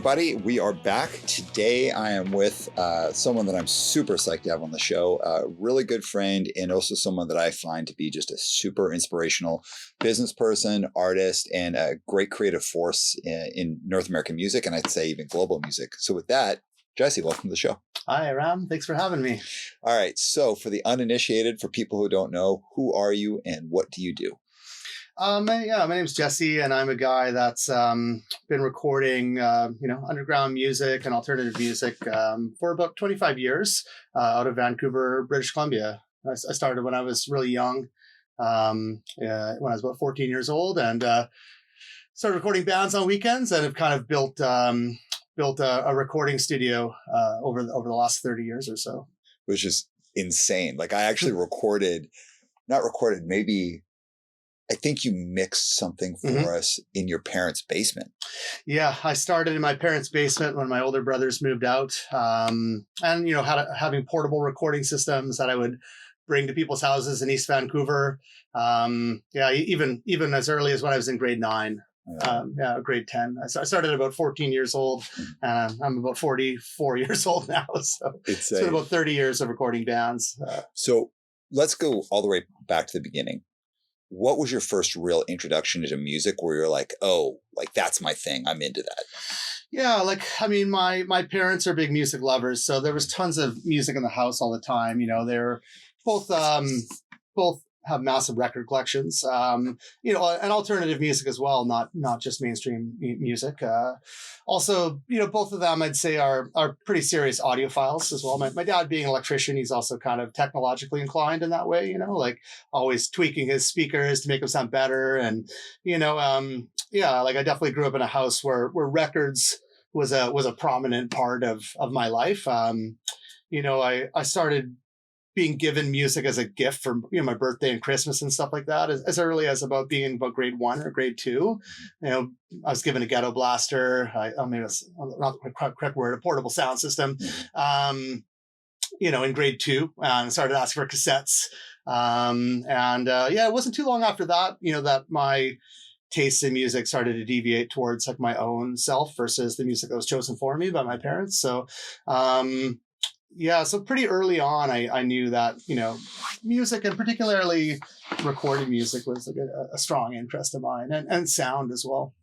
everybody. We are back. Today I am with someone that I'm super psyched to have on the show, a really good friend, and also someone that I find to be just a super inspirational business person, artist, and a great creative force in North American music, and I'd say even global music. So with that, Jesse, welcome to the show. Hi, Ram. Thanks for having me. All right. So for the uninitiated, for people who don't know, who are you and what do you do? My name's Jesse, and I'm a guy that's been recording, underground music and alternative music for about 25 years out of Vancouver, British Columbia. I started when I was really young, when I was about 14 years old, and started recording bands on weekends, and have kind of built a recording studio over the last 30 years or so. Which is insane. Like I actually I think you mixed something for us in your parents' basement. Yeah, I started in my parents' basement when my older brothers moved out, and having portable recording systems that I would bring to people's houses in East Vancouver. Even as early as when I was in grade 9. Grade 10. I started at about 14 years old, and I'm about 44 years old now. So it's been about 30 years of recording bands. So let's go all the way back to the beginning. What was your first real introduction to music where you're like, oh, like that's my thing, I'm into that? Yeah, my parents are big music lovers, so there was tons of music in the house all the time. They're both have massive record collections, and alternative music as well, not just mainstream music. Also, both of them I'd say are pretty serious audiophiles as well. My dad being an electrician, he's also kind of technologically inclined in that way, like always tweaking his speakers to make them sound better. And, I definitely grew up in a house where records was a prominent part of my life. I started being given music as a gift for my birthday and Christmas and stuff like that, as early as about grade 1 or grade 2. I was given a ghetto blaster. Maybe that's not the correct word, a portable sound system. In grade 2, and started asking for cassettes. It wasn't too long after that, that my tastes in music started to deviate towards like my own self versus the music that was chosen for me by my parents. So, so pretty early on, I knew that, music and particularly recorded music was like a strong interest of mine, and sound as well.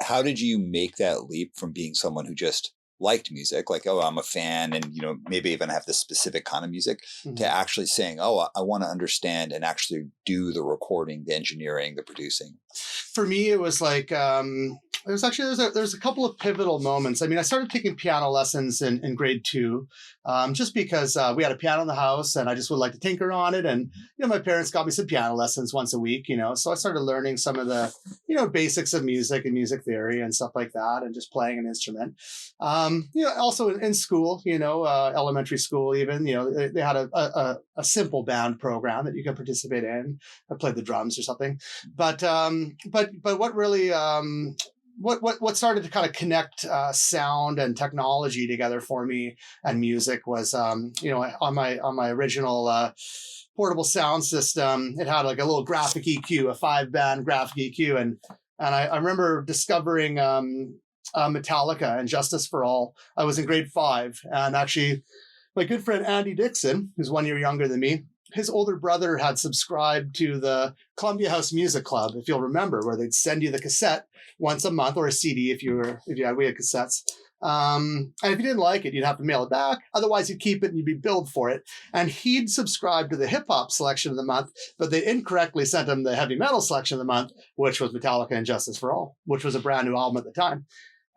How did you make that leap from being someone who just liked music, like, oh, I'm a fan and, maybe even have this specific kind of music, to actually saying, oh, I want to understand and actually do the recording, the engineering, the producing? For me, it was like, there's a couple of pivotal moments. I mean, I started taking piano lessons in grade 2, just because we had a piano in the house and I just would like to tinker on it. And, my parents got me some piano lessons once a week, so I started learning some of the, basics of music and music theory and stuff like that, and just playing an instrument. Also in school, elementary school even, they had a simple band program that you could participate in. I played the drums or something. But what really... What started to kind of connect sound and technology together for me and music was, on my original portable sound system, it had like a little graphic EQ, a 5-band graphic EQ, and I remember discovering Metallica and Justice for All. I was in grade 5, and actually, my good friend Andy Dixon, who's 1 year younger than me, his older brother had subscribed to the Columbia House Music Club, if you'll remember, where they'd send you the cassette once a month, or a CD we had cassettes. And if you didn't like it, you'd have to mail it back. Otherwise, you'd keep it and you'd be billed for it. And he'd subscribed to the hip hop selection of the month, but they incorrectly sent him the heavy metal selection of the month, which was Metallica and Justice for All, which was a brand new album at the time.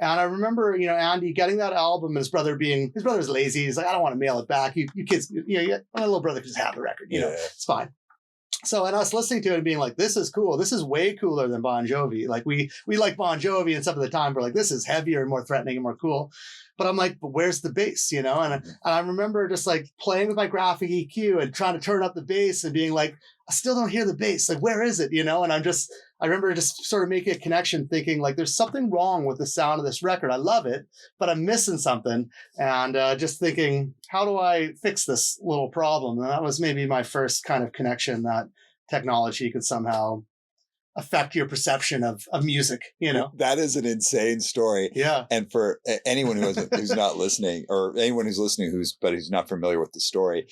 And I remember, Andy getting that album, and his brother's lazy. He's like, I don't want to mail it back. You kids, my little brother can just have the record, it's fine. So, and us listening to it and being like, this is cool. This is way cooler than Bon Jovi. Like we like Bon Jovi and stuff at the time. We're like, this is heavier and more threatening and more cool. But I'm like, but where's the bass, And I remember just like playing with my graphic EQ and trying to turn up the bass and being like, I still don't hear the bass. Like, where is it? And I remember just sort of making a connection, thinking like, there's something wrong with the sound of this record. I love it, but I'm missing something. And just thinking, how do I fix this little problem? And that was maybe my first kind of connection that technology could somehow affect your perception of music, you know? That is an insane story. Yeah. And for anyone who's not listening, or anyone who's listening who's not familiar with the story,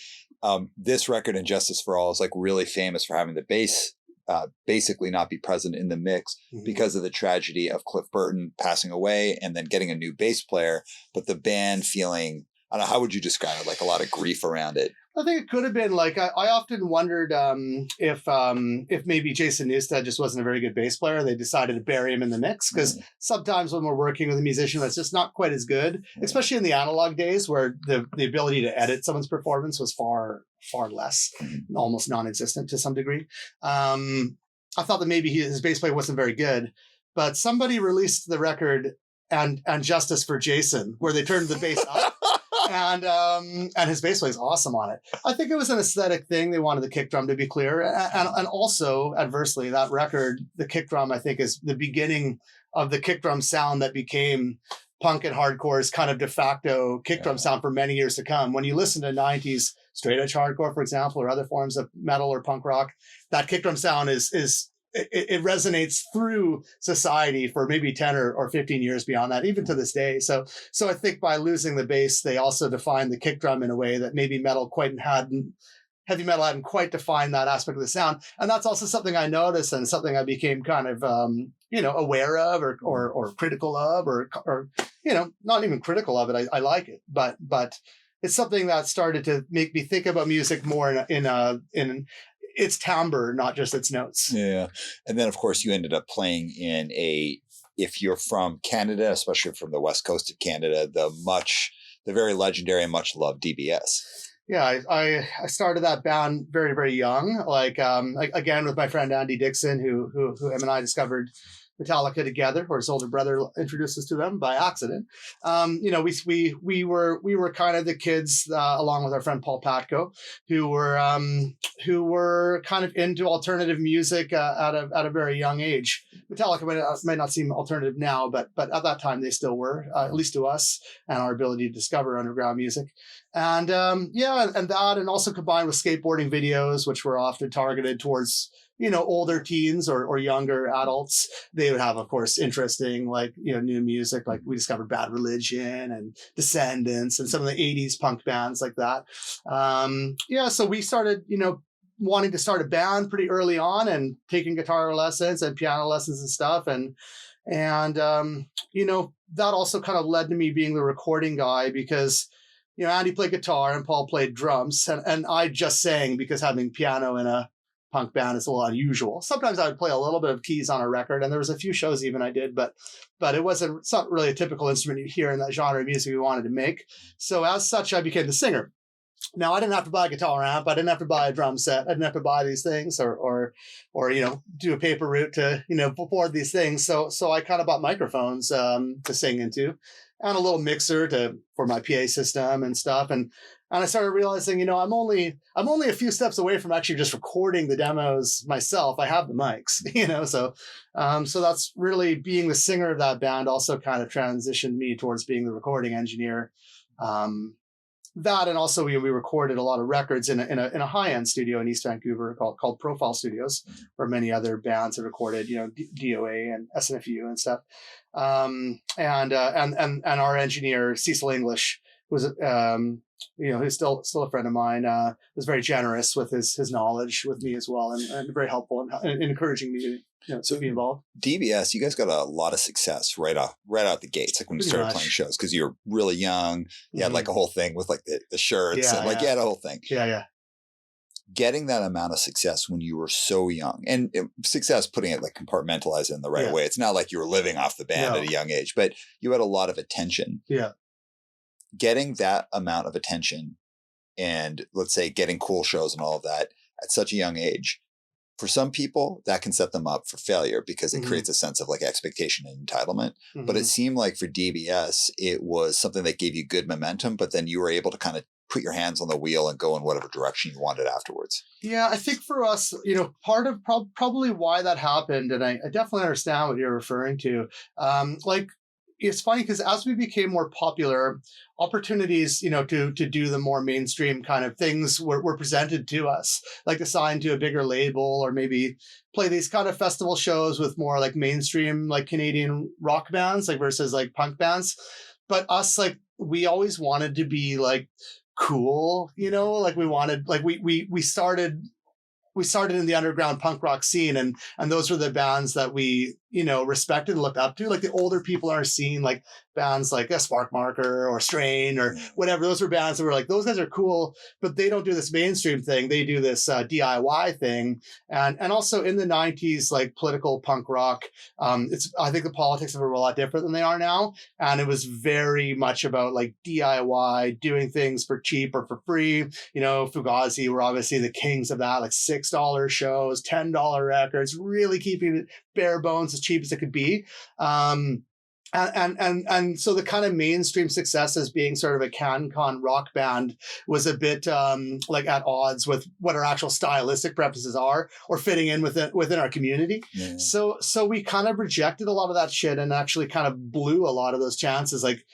this record, And Justice for All, is like really famous for having the bass basically not be present in the mix because of the tragedy of Cliff Burton passing away and then getting a new bass player, but the band feeling, I don't know, how would you describe it? Like a lot of grief around it. I think it could have been like, I often wondered if maybe Jason Newsted just wasn't a very good bass player. They decided to bury him in the mix, because sometimes when we're working with a musician that's just not quite as good, especially in the analog days where the ability to edit someone's performance was far less, almost non-existent to some degree. I thought that maybe his bass play wasn't very good, but somebody released the record and Justice for Jason, where they turned the bass up. And his bass play is awesome on it. I think it was an aesthetic thing. They wanted the kick drum to be clear. And also, adversely, that record, the kick drum, I think, is the beginning of the kick drum sound that became punk and hardcore's kind of de facto kick drum sound for many years to come. When you listen to 90s straight edge hardcore, for example, or other forms of metal or punk rock, that kick drum sound it resonates through society for maybe 10 or 15 years beyond that, even to this day. So I think by losing the bass, they also defined the kick drum in a way that maybe heavy metal hadn't quite defined that aspect of the sound. And that's also something I noticed, and something I became kind of, aware of or critical of, or, not even critical of it. I like it, but it's something that started to make me think about music more in its timbre, not just its notes. Yeah. And then, of course, you ended up playing in if you're from Canada, especially from the west coast of Canada, the very legendary and much loved DBS. Yeah, I started that band very, very young. Again, with my friend Andy Dixon, who him and I discovered Metallica together, or his older brother introduced us to them by accident. We were kind of the kids, along with our friend Paul Patko, who were kind of into alternative music at a very young age. Metallica might not seem alternative now, but at that time they still were, at least to us, and our ability to discover underground music. And and also combined with skateboarding videos, which were often targeted towards older teens or younger adults. They would have, of course, interesting, new music. Like we discovered Bad Religion and Descendants and some of the 80s punk bands like that. So we started, wanting to start a band pretty early on, and taking guitar lessons and piano lessons and stuff. And that also kind of led to me being the recording guy, because Andy played guitar and Paul played drums, and I just sang, because having piano in a punk band is a little unusual. Sometimes I would play a little bit of keys on a record, and there was a few shows even I did, but it's not really a typical instrument you hear in that genre of music we wanted to make. So as such, I became the singer. Now, I didn't have to buy a guitar amp. I didn't have to buy a drum set. I didn't have to buy these things or do a paper route to afford these things. So I kind of bought microphones to sing into, and a little mixer for my PA system and stuff. And I started realizing, I'm only a few steps away from actually just recording the demos myself. I have the mics, so that's really, being the singer of that band also kind of transitioned me towards being the recording engineer. That, and also we recorded a lot of records in a high-end studio in East Vancouver called Profile Studios, where many other bands have recorded, DOA and SNFU and stuff. And our engineer Cecil English was who's still a friend of mine, was very generous with his knowledge with me as well, and very helpful in encouraging me to be involved. DBS, you guys got a lot of success right out the gates, like when you started playing shows, because you're really young. You had like a whole thing with like the shirts, and you had a whole thing. Yeah. Getting that amount of success when you were so young, and success, putting it like compartmentalize it in the right way. It's not like you were living off the band at a young age, but you had a lot of attention. Yeah. Getting that amount of attention, and let's say getting cool shows and all of that at such a young age, for some people that can set them up for failure, because it creates a sense of like expectation and entitlement. But it seemed like for DBS, it was something that gave you good momentum, but then you were able to kind of put your hands on the wheel and go in whatever direction you wanted afterwards. Yeah, I think for us, part of probably why that happened, and I definitely understand what you're referring to. it's funny because as we became more popular, opportunities, to do the more mainstream kind of things were presented to us, like to sign to a bigger label or maybe play these kind of festival shows with more like mainstream, like Canadian rock bands, like versus like punk bands. But us, like, we always wanted to be like cool, like we wanted, like we started in the underground punk rock scene, and those were the bands that we respected and looked up to, like the older people in our scene, like bands like a Spark Marker or Strain or whatever. Those were bands that were like, those guys are cool, but they don't do this mainstream thing, they do this DIY thing. And also in the 90s, like political punk rock, I think the politics of it were a lot different than they are now, and it was very much about like DIY, doing things for cheap or for free. Fugazi were obviously the kings of that, like $6 shows, $10 records, really keeping it bare bones, as cheap as it could be. And so the kind of mainstream success as being sort of a CanCon rock band was a bit like at odds with what our actual stylistic preferences are, or fitting in within our community. Yeah. So we kind of rejected a lot of that shit and actually kind of blew a lot of those chances. Like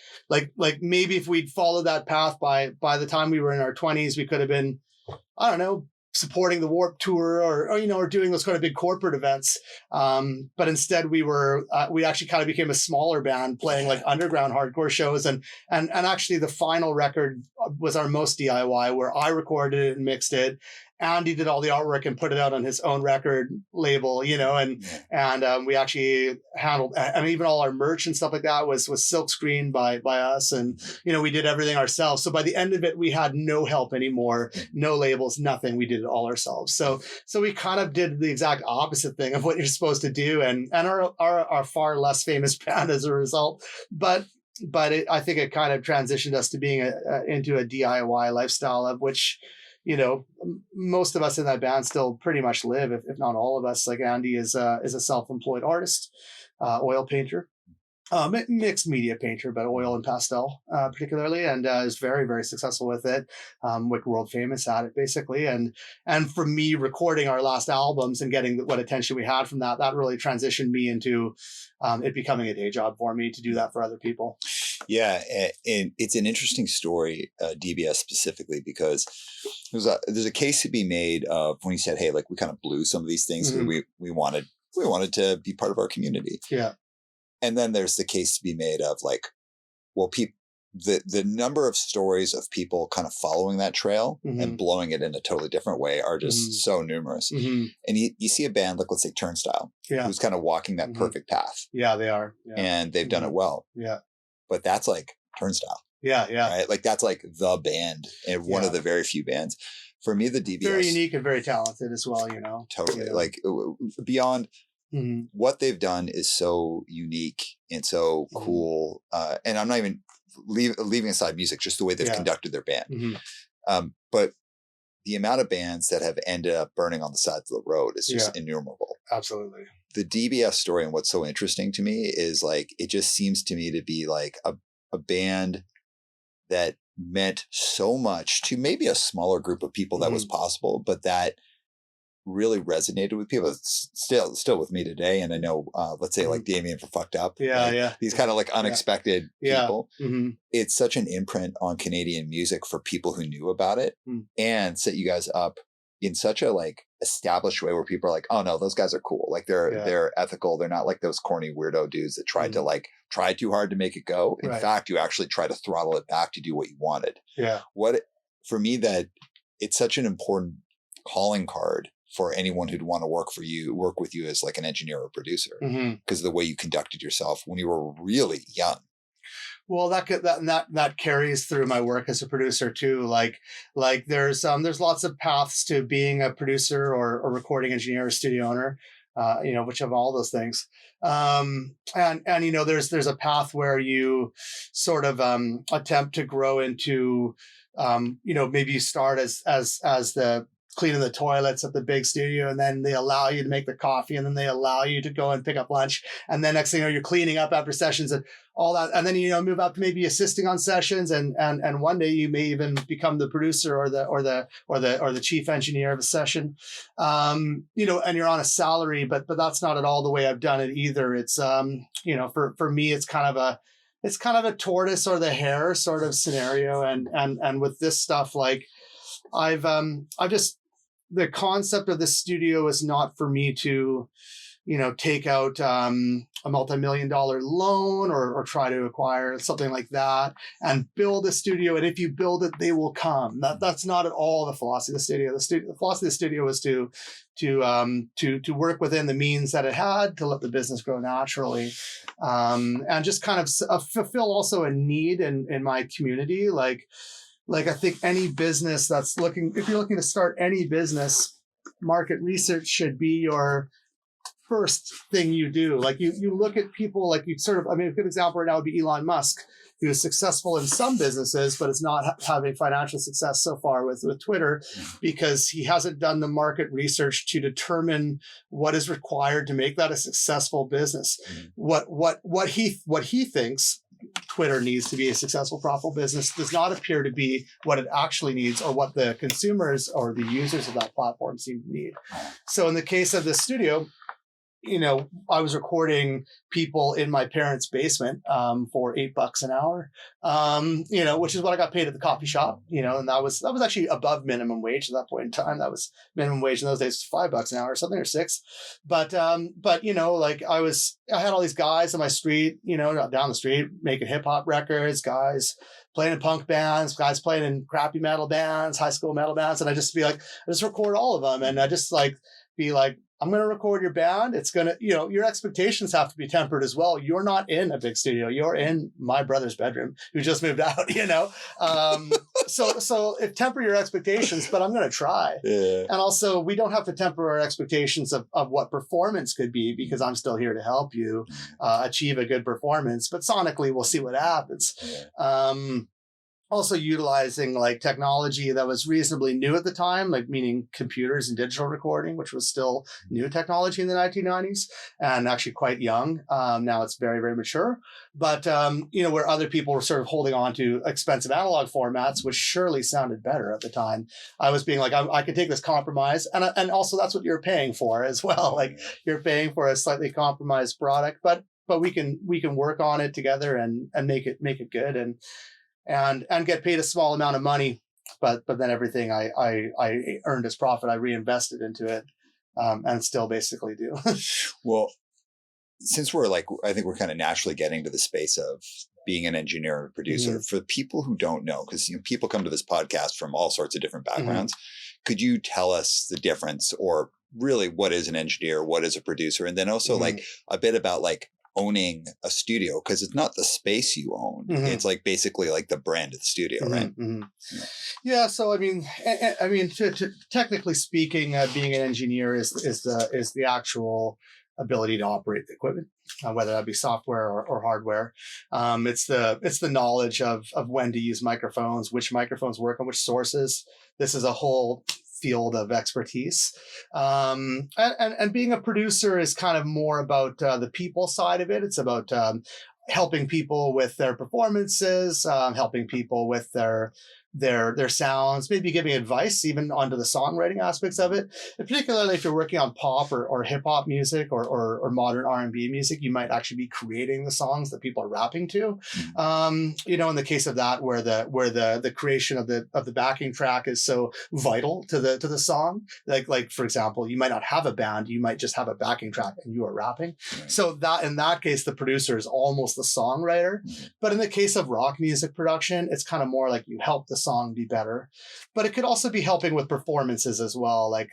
maybe if we'd followed that path by the time we were in our 20s, we could have been, I don't know, supporting the Warped Tour or doing those kind of big corporate events. But instead we actually kind of became a smaller band playing like underground hardcore shows. And actually the final record was our most DIY, where I recorded it and mixed it. Andy did all the artwork and put it out on his own record label, and we actually handled, even all our merch and stuff like that was silk screened by us. And, we did everything ourselves. So by the end of it, we had no help anymore, no labels, nothing. We did it all ourselves. So we kind of did the exact opposite thing of what you're supposed to do, and are far less famous band as a result. But I think it kind of transitioned us to being into a DIY lifestyle, of which, most of us in that band still pretty much live, if not all of us. Like Andy is a self-employed artist, oil painter, mixed media painter, but oil and pastel particularly, and is very, very successful with it, like world famous at it basically. And for me, recording our last albums and getting what attention we had from that really transitioned me into it becoming a day job for me to do that for other people. Yeah, and it's an interesting story, DBS specifically, because there's a case to be made of when you said, hey, like we kind of blew some of these things. Mm-hmm. we wanted to be part of our community. Yeah. And then there's the case to be made of like, well, the number of stories of people kind of following that trail mm-hmm. and blowing it in a totally different way are just mm-hmm. so numerous. Mm-hmm. And you see a band like, let's say Turnstile, who's kind of walking that mm-hmm. perfect path. Yeah, they are. Yeah. And they've mm-hmm. done it well. Yeah. But that's like Turnstile. Yeah, yeah. Right? Like that's like the band and one of the very few bands. For me, the DBS. Very unique and very talented as well, Totally. Like beyond mm-hmm. what they've done is so unique and so mm-hmm. cool. And I'm not even leaving aside music, just the way they've conducted their band. Mm-hmm. But the amount of bands that have ended up burning on the sides of the road is just innumerable. Absolutely. The DBS story, and what's so interesting to me is like, it just seems to me to be like a band that meant so much to maybe a smaller group of people that mm-hmm. was possible, but that really resonated with people. It's still with me today. And I know, let's say like Damien for Fucked Up. Yeah. These kind of like unexpected people. Mm-hmm. It's such an imprint on Canadian music for people who knew about it and set you guys up in such a like established way where people are like, oh no, those guys are cool. Like they're ethical. They're not like those corny weirdo dudes that tried to like try too hard to make it go. In fact, you actually try to throttle it back to do what you wanted. Yeah. For me, that it's such an important calling card for anyone who'd want to work with you as like an engineer or producer, because of the way you conducted yourself when you were really young. Well, that carries through my work as a producer too. Like there's lots of paths to being a producer or a recording engineer or studio owner, which of all those things. And there's a path where you sort of attempt to grow into, maybe you start as cleaning the toilets at the big studio, and then they allow you to make the coffee, and then they allow you to go and pick up lunch, and then next thing you know, you're cleaning up after sessions and all that, and then move up to maybe assisting on sessions, and one day you may even become the producer or the chief engineer of a session, and you're on a salary, but that's not at all the way I've done it either. It's for me, it's kind of a tortoise or the hare sort of scenario, and with this stuff, like I've just, the concept of the studio is not for me to, take out a multi-million-dollar loan or try to acquire something like that and build a studio. And if you build it, they will come. That's not at all the philosophy of the studio. The philosophy of the studio was to work within the means that it had, to let the business grow naturally, and just kind of fulfill also a need in my community. Like I think any business if you're looking to start any business, market research should be your first thing you do. Like you look at people, like a good example right now would be Elon Musk, who is successful in some businesses, but is not having financial success so far with Twitter, because he hasn't done the market research to determine what is required to make that a successful business. What he thinks Twitter needs to be a successful, profitable business does not appear to be what it actually needs, or what the consumers or the users of that platform seem to need. So in the case of the studio, I was recording people in my parents' basement for $8 an hour, which is what I got paid at the coffee shop, and that was actually above minimum wage at that point in time. That was minimum wage in those days, $5 an hour or something, or $6. But like I had all these guys on my street, down the street, making hip hop records, guys playing in punk bands, guys playing in crappy metal bands, high school metal bands. And I just record all of them. And I just be like, I'm going to record your band. It's going to, your expectations have to be tempered as well. You're not in a big studio. You're in my brother's bedroom who just moved out, So if temper your expectations, but I'm going to try. Yeah. And also we don't have to temper our expectations of what performance could be, because I'm still here to help you achieve a good performance, but sonically we'll see what happens. Yeah. Also utilizing like technology that was reasonably new at the time, like meaning computers and digital recording, which was still new technology in the 1990s and actually quite young. Now it's very, very mature. But, where other people were sort of holding on to expensive analog formats, which surely sounded better at the time, I was being like, I could take this compromise. And also that's what you're paying for as well. Like you're paying for a slightly compromised product, but we can work on it together and make it good. And get paid a small amount of money, but then everything I earned as profit, I reinvested into it, and still basically do. Well, since I think we're kind of naturally getting to the space of being an engineer and producer, for people who don't know, because people come to this podcast from all sorts of different backgrounds, could you tell us the difference, or really what is an engineer, what is a producer, and then also like a bit about like owning a studio, because it's not the space you own, it's like basically like the brand of the studio, right? Yeah. So technically speaking, being an engineer is the actual ability to operate the equipment, whether that be software or hardware. It's the knowledge of when to use microphones, which microphones work on which sources. This is a whole field of expertise. And being a producer is kind of more about the people side of it. It's about helping people with their performances, helping people with their sounds, maybe giving advice even onto the songwriting aspects of it. And particularly if you're working on pop or hip hop music or modern R&B music, you might actually be creating the songs that people are rapping to. In the case of that, where the creation of the backing track is so vital to the song. Like for example, you might not have a band, you might just have a backing track and you are rapping. Right. So that in that case, the producer is almost the songwriter. But in the case of rock music production, it's kind of more like you help the song be better, but it could also be helping with performances as well. Like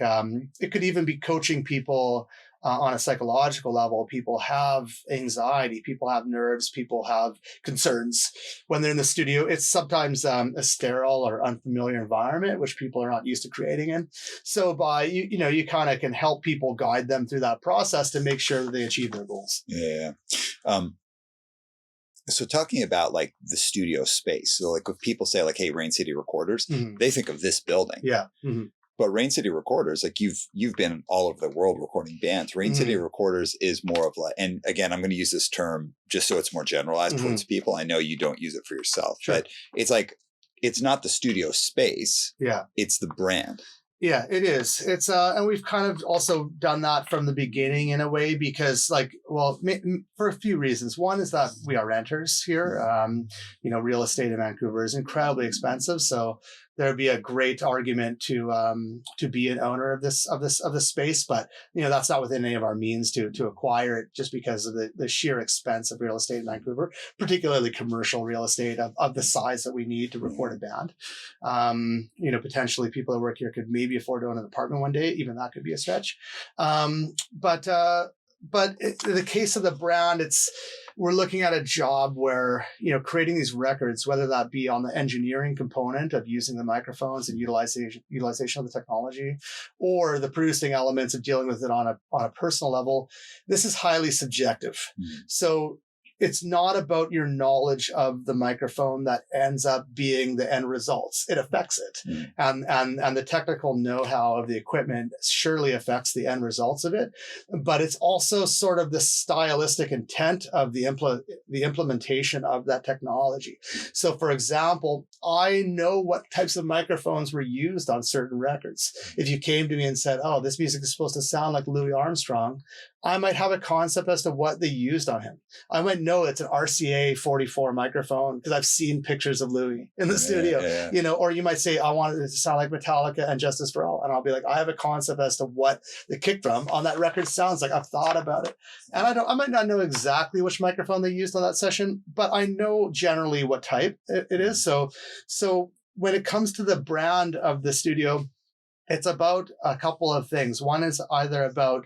it could even be coaching people on a psychological level. People have anxiety, people have nerves, people have concerns when they're in the studio. It's sometimes a sterile or unfamiliar environment, which people are not used to creating in. So by, you kind of can help people, guide them through that process to make sure that they achieve their goals. Yeah. So talking about like the studio space, so like if people say like, hey, Rain City Recorders, they think of this building. Yeah. But Rain City Recorders, like you've been all over the world recording bands. Rain City Recorders is more of like, and again, I'm going to use this term just so it's more generalized towards people. I know you don't use it for yourself, but it's like, it's not the studio space. Yeah. It's the brand. Yeah, it is. It's and we've kind of also done that from the beginning in a way because, like, well, for a few reasons. One is that we are renters here. Real estate in Vancouver is incredibly expensive, so there'd be a great argument to be an owner of this space, but that's not within any of our means to acquire it just because of the sheer expense of real estate in Vancouver, particularly commercial real estate of the size that we need to record a band. Potentially people that work here could maybe afford to own an apartment one day. Even that could be a stretch. But in the case of the brand, we're looking at a job where, creating these records, whether that be on the engineering component of using the microphones and utilization of the technology, or the producing elements of dealing with it on a personal level, this is highly subjective. So it's not about your knowledge of the microphone that ends up being the end results. It affects it. And the technical know-how of the equipment surely affects the end results of it. But it's also sort of the stylistic intent of the implementation of that technology. So for example, I know what types of microphones were used on certain records. If you came to me and said, oh, this music is supposed to sound like Louis Armstrong, I might have a concept as to what they used on him. I might know it's an RCA 44 microphone because I've seen pictures of Louis in the studio, or you might say, I want it to sound like Metallica and Justice for All. And I'll be like, I have a concept as to what the kick drum on that record sounds like. I've thought about it. And I might not know exactly which microphone they used on that session, but I know generally what type it is. So when it comes to the brand of the studio, it's about a couple of things. One is either about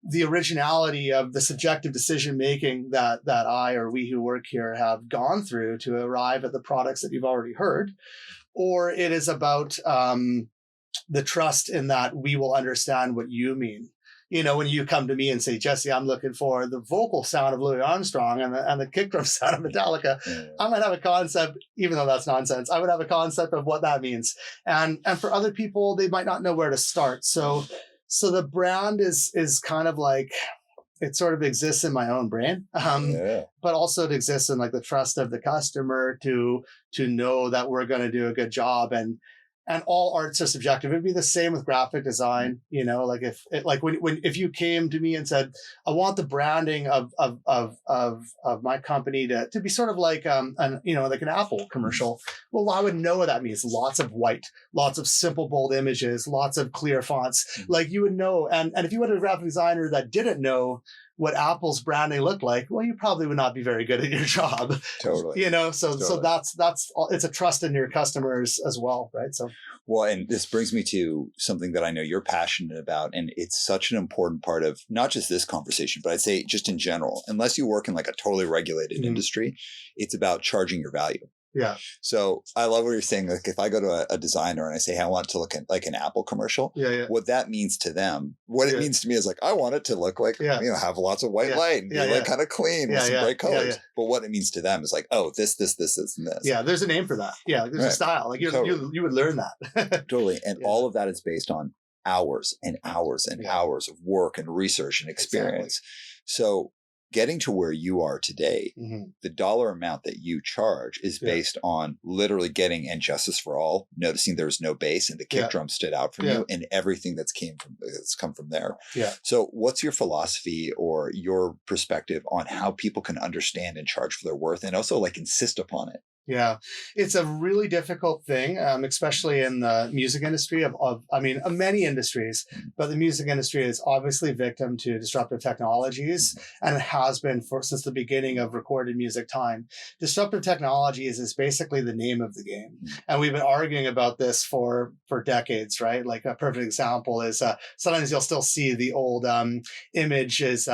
the originality of the subjective decision making that I or we who work here have gone through to arrive at the products that you've already heard, or it is about the trust in that we will understand what you mean. When you come to me and say, Jesse, I'm looking for the vocal sound of Louis Armstrong and the kick drum sound of Metallica, I might have a concept, even though that's nonsense, I would have a concept of what that means. And for other people, they might not know where to start. So the brand is kind of like, it sort of exists in my own brain, but also it exists in like the trust of the customer to know that we're going to do a good job. And all arts are subjective. It'd be the same with graphic design, like if you came to me and said, I want the branding of my company to be sort of like like an Apple commercial. Well, I would know what that means. Lots of white, lots of simple bold images, lots of clear fonts. Like you would know. And if you went to a graphic designer that didn't know what Apple's branding looked like, well, you probably would not be very good at your job. Totally. So that's it's a trust in your customers as well, right? So, well, and this brings me to something that I know you're passionate about, and it's such an important part of not just this conversation, but I'd say just in general. Unless you work in like a totally regulated industry, it's about charging your value. Yeah. So I love what you're saying. Like if I go to a designer and I say, hey, I want it to look like an Apple commercial, what that means to them, what it means to me is like, I want it to look like, have lots of white light and be like kind of clean with some bright colors. But what it means to them is like, oh, this, and this. Yeah. There's a name for that. Yeah. There's a style. Like you would learn that. Totally. And all of that is based on hours and hours and hours of work and research and experience. Exactly. So getting to where you are today, the dollar amount that you charge is based on literally getting and Justice for All, noticing there's no bass and the kick drum stood out from you and everything that's come from there. Yeah. So what's your philosophy or your perspective on how people can understand and charge for their worth and also like insist upon it? Yeah, it's a really difficult thing, especially in the music industry of many industries, but the music industry is obviously victim to disruptive technologies, and it has been since the beginning of recorded music time. Disruptive technologies is basically the name of the game. And we've been arguing about this for decades, right? Like a perfect example is sometimes you'll still see the old image is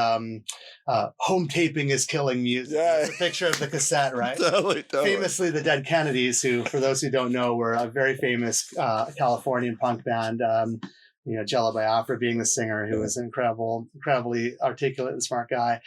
home taping is killing music. Yeah. It's a picture of the cassette, right? Totally. Famously, the Dead Kennedys, who, for those who don't know, were a very famous Californian punk band, Jello Biafra being the singer, who was incredibly articulate and smart guy.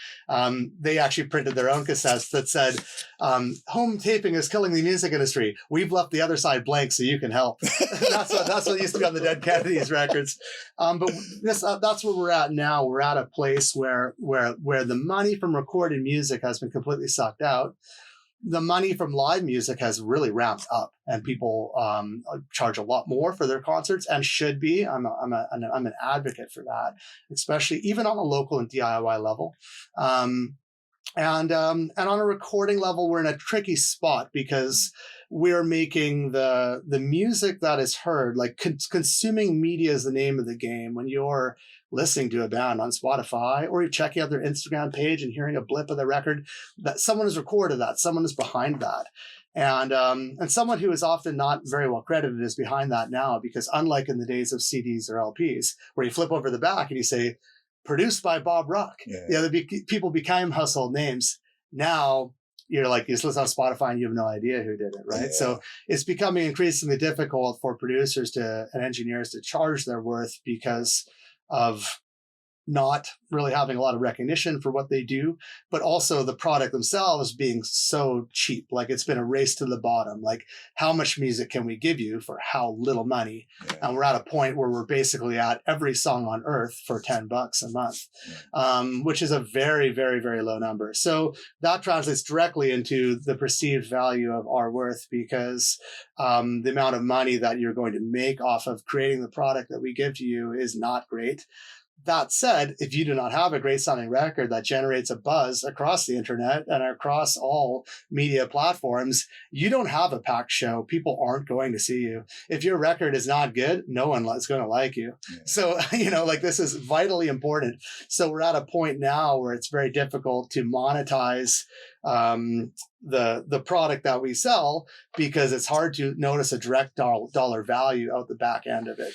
They actually printed their own cassettes that said, home taping is killing the music industry. We've left the other side blank so you can help. That's what used to be on the Dead Kennedys records. But that's where we're at now. We're at a place where the money from recorded music has been completely sucked out. The money from live music has really ramped up, and people charge a lot more for their concerts, and should be. I'm an advocate for that, especially even on a local and DIY level. And on a recording level, we're in a tricky spot because we're making the music that is heard, like consuming media is the name of the game. When you're listening to a band on Spotify, or you're checking out their Instagram page and hearing a blip of the record, that someone has recorded that, someone is behind that. And someone who is often not very well credited is behind that now, because unlike in the days of CDs or LPs, where you flip over the back and you say, produced by Bob Rock, people became household names. Now you're like, you just listen on Spotify and you have no idea who did it, right? Yeah. So it's becoming increasingly difficult for producers and engineers to charge their worth because of not really having a lot of recognition for what they do, but also the product themselves being so cheap. Like, it's been a race to the bottom. Like, how much music can we give you for how little money? Yeah. And we're at a point where we're basically at every song on earth for $10 a month, which is a very, very, very low number. So that translates directly into the perceived value of our worth, because the amount of money that you're going to make off of creating the product that we give to you is not great. That said, if you do not have a great sounding record that generates a buzz across the internet and across all media platforms, you don't have a packed show. People aren't going to see you. If your record is not good, no one is going to like you. Yeah. So, this is vitally important. So we're at a point now where it's very difficult to monetize the product that we sell, because it's hard to notice a direct dollar value out the back end of it,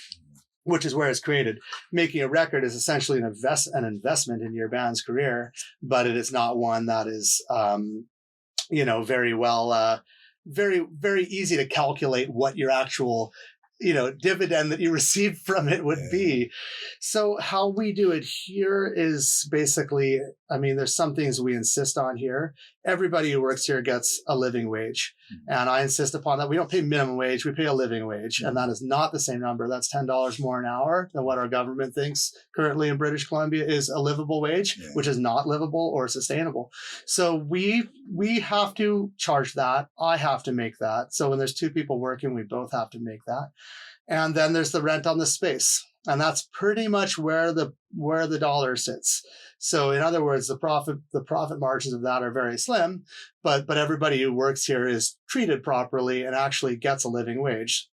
which is where it's created. Making a record is essentially an investment in your band's career, but it is not one that is, very well, very, very easy to calculate what your actual, dividend that you receive from it would be. So how we do it here is basically, there's some things we insist on here. Everybody who works here gets a living wage. And I insist upon that. We don't pay minimum wage, we pay a living wage. And that is not the same number. That's $10 more an hour than what our government thinks currently in British Columbia is a livable wage, which is not livable or sustainable. So we have to charge that. I have to make that. So when there's two people working, we both have to make that. And then there's the rent on the space. And that's pretty much where the dollar sits. So in other words, the profit margins of that are very slim, but everybody who works here is treated properly and actually gets a living wage.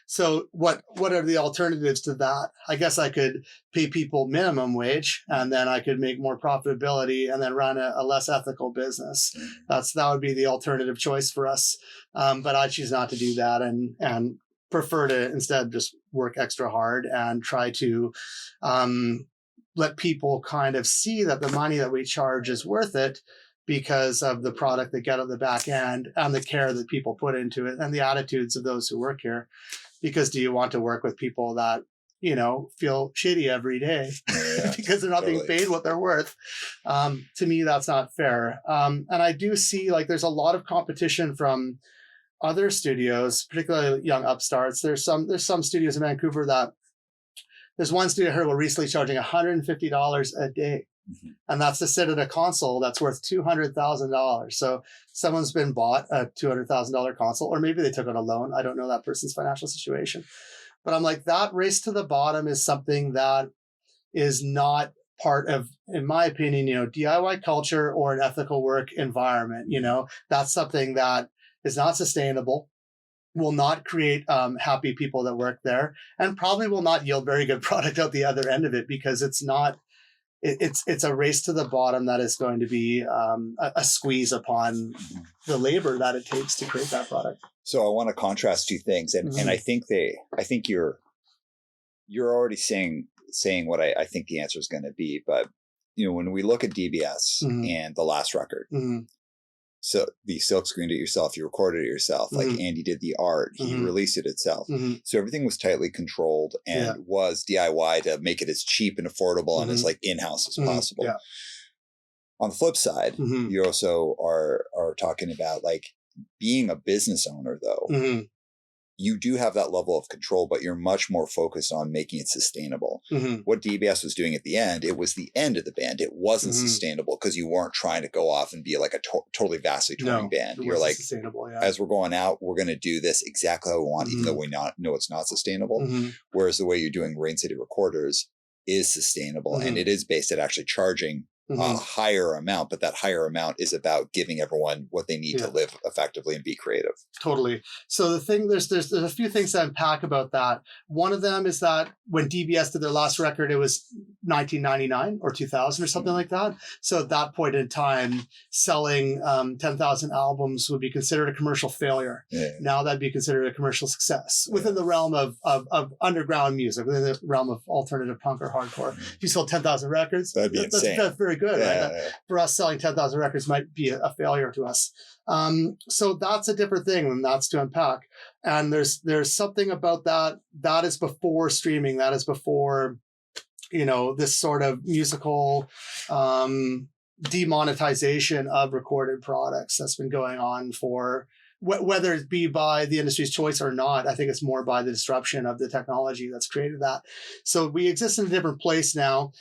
So what are the alternatives to that? I guess I could pay people minimum wage, and then I could make more profitability and then run a less ethical business. That would be the alternative choice for us. But I choose not to do that, and prefer to instead just work extra hard and try to let people kind of see that the money that we charge is worth it, because of the product they get at the back end and the care that people put into it and the attitudes of those who work here. Because do you want to work with people that, feel shitty every day because they're not being paid what they're worth? To me, that's not fair. And I do see there's a lot of competition from other studios, particularly young upstarts. There's some studios in Vancouver there's one studio I heard were recently charging $150 a day. Mm-hmm. And that's to sit at a console that's worth $200,000. So someone's been bought a $200,000 console, or maybe they took out a loan. I don't know that person's financial situation. But I'm like, that race to the bottom is something that is not part of, in my opinion, DIY culture or an ethical work environment. That's something that is not sustainable, will not create happy people that work there, and probably will not yield very good product out the other end of it, because it's a race to the bottom that is going to be a squeeze upon the labor that it takes to create that product. So I want to contrast two things, and I think you're already saying what I think the answer is going to be. But when we look at DBS and the last record, so the silk screened it yourself, you recorded it yourself, like Andy did the art, he released it itself. So everything was tightly controlled and was DIY to make it as cheap and affordable and as like in-house as possible. On the flip side, you also are talking about like being a business owner though. You do have that level of control, but you're much more focused on making it sustainable. What DBS was doing at the end, it was the end of the band. It wasn't sustainable because you weren't trying to go off and be like a totally vastly touring band. You're like, as we're going out, we're going to do this exactly how we want, even though we know it's not sustainable. Whereas the way you're doing Rain City Recorders is sustainable and it is based at actually charging a higher amount, but that higher amount is about giving everyone what they need to live effectively and be creative. Totally. So the thing, there's a few things to unpack about that. One of them is that when DBS did their last record, it was 1999 or 2000 or something like that. So at that point in time, selling 10,000 albums would be considered a commercial failure. Now that'd be considered a commercial success within the realm of underground music, within the realm of alternative punk or hardcore. If you sold 10,000 records, that'd be insane. That's very good. Right? For us, selling 10,000 records might be a failure to us. So that's a different thing, and that's to unpack. And there's something about that is before streaming. That is before, this sort of musical demonetization of recorded products that's been going on for whether it be by the industry's choice or not. I think it's more by the disruption of the technology that's created that. So we exist in a different place now.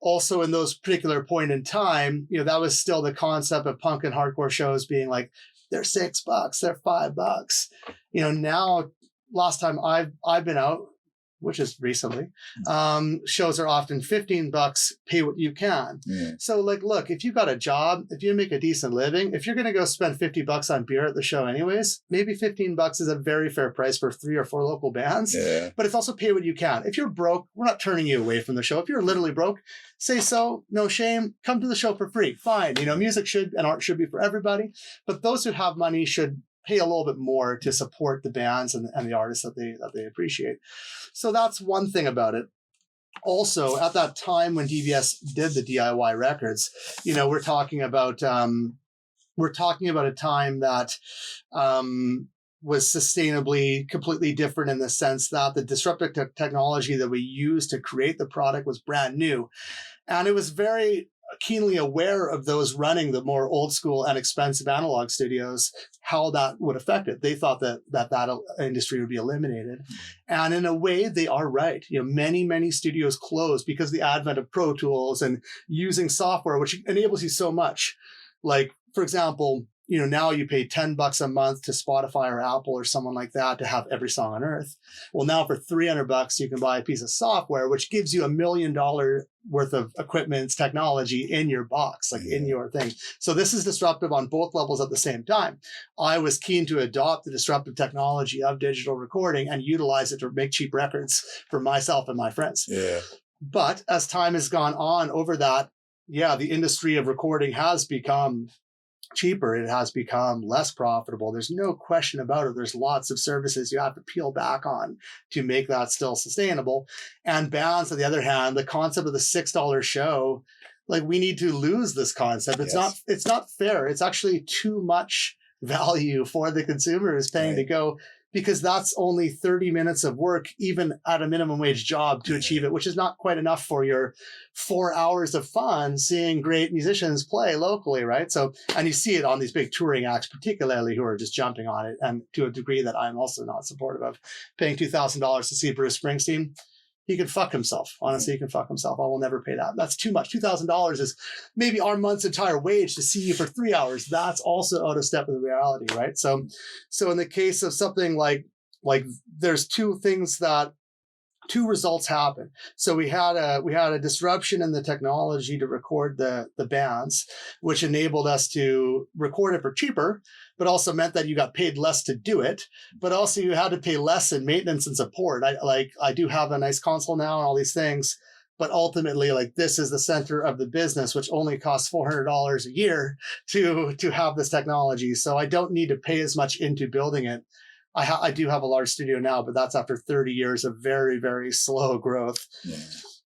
Also, in those particular point in time, that was still the concept of punk and hardcore shows being like, they're $6, they're $5. Now, last time I've been out, which is recently, shows are often $15, pay what you can. So look, if you got a job, if you make a decent living, if you're going to go spend $50 on beer at the show anyways, maybe $15 is a very fair price for 3 or 4 local bands, but it's also pay what you can. If you're broke, we're not turning you away from the show. If you're literally broke, say so, no shame, come to the show for free, fine. Music and art should be for everybody, but those who have money should pay a little bit more to support the bands and the artists that they appreciate. So that's one thing about it. Also, at that time when DBS did the DIY records, we're talking about a time that was sustainably completely different in the sense that the disruptive technology that we used to create the product was brand new, and it was very keenly aware of those running the more old school and expensive analog studios, how that would affect it. They thought that industry would be eliminated. And in a way, they are right. Many studios closed because the advent of Pro Tools and using software, which enables you so much. Like, for example, now you pay $10 a month to Spotify or Apple or someone like that to have every song on earth. Well, now for $300, you can buy a piece of software, which gives you $1 million worth of equipment, technology in your box, in your thing. So this is disruptive on both levels at the same time. I was keen to adopt the disruptive technology of digital recording and utilize it to make cheap records for myself and my friends. But as time has gone on over that, the industry of recording has become cheaper. It has become less profitable. There's no question about it. There's lots of services you have to peel back on to make that still sustainable. And bands, on the other hand, the concept of the $6 show, we need to lose this concept. It's not fair. It's actually too much value for the consumer who's paying to go, because that's only 30 minutes of work, even at a minimum wage job, to achieve it, which is not quite enough for your 4 hours of fun seeing great musicians play locally, right? So, and you see it on these big touring acts, particularly, who are just jumping on it, and to a degree that I'm also not supportive of. Paying $2,000 to see Bruce Springsteen, he can fuck himself. Honestly, he can fuck himself. I will never pay that. That's too much. $2,000 is maybe our month's entire wage to see you for 3 hours. That's also out of step with reality, right? So in the case of something like there's two results happen. So we had a disruption in the technology to record the bands, which enabled us to record it for cheaper, but also meant that you got paid less to do it, but also you had to pay less in maintenance and support. I do have a nice console now and all these things, but ultimately, this is the center of the business, which only costs $400 a year to have this technology. So I don't need to pay as much into building it. I do have a large studio now, but that's after 30 years of very, very slow growth.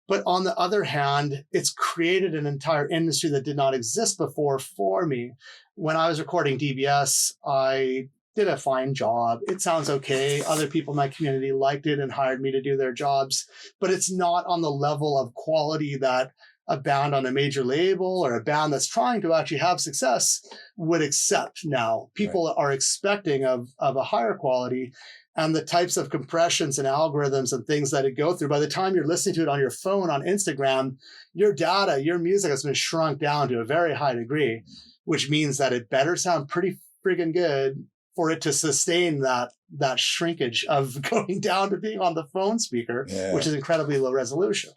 But on the other hand, it's created an entire industry that did not exist before for me. When I was recording DBS, I did a fine job. It sounds okay. Other people in my community liked it and hired me to do their jobs, but it's not on the level of quality that a band on a major label or a band that's trying to actually have success would accept now. People are expecting of a higher quality, and the types of compressions and algorithms and things that it go through. By the time you're listening to it on your phone, on Instagram, your data, your music has been shrunk down to a very high degree, which means that it better sound pretty friggin' good for it to sustain that shrinkage of going down to being on the phone speaker, which is incredibly low resolution.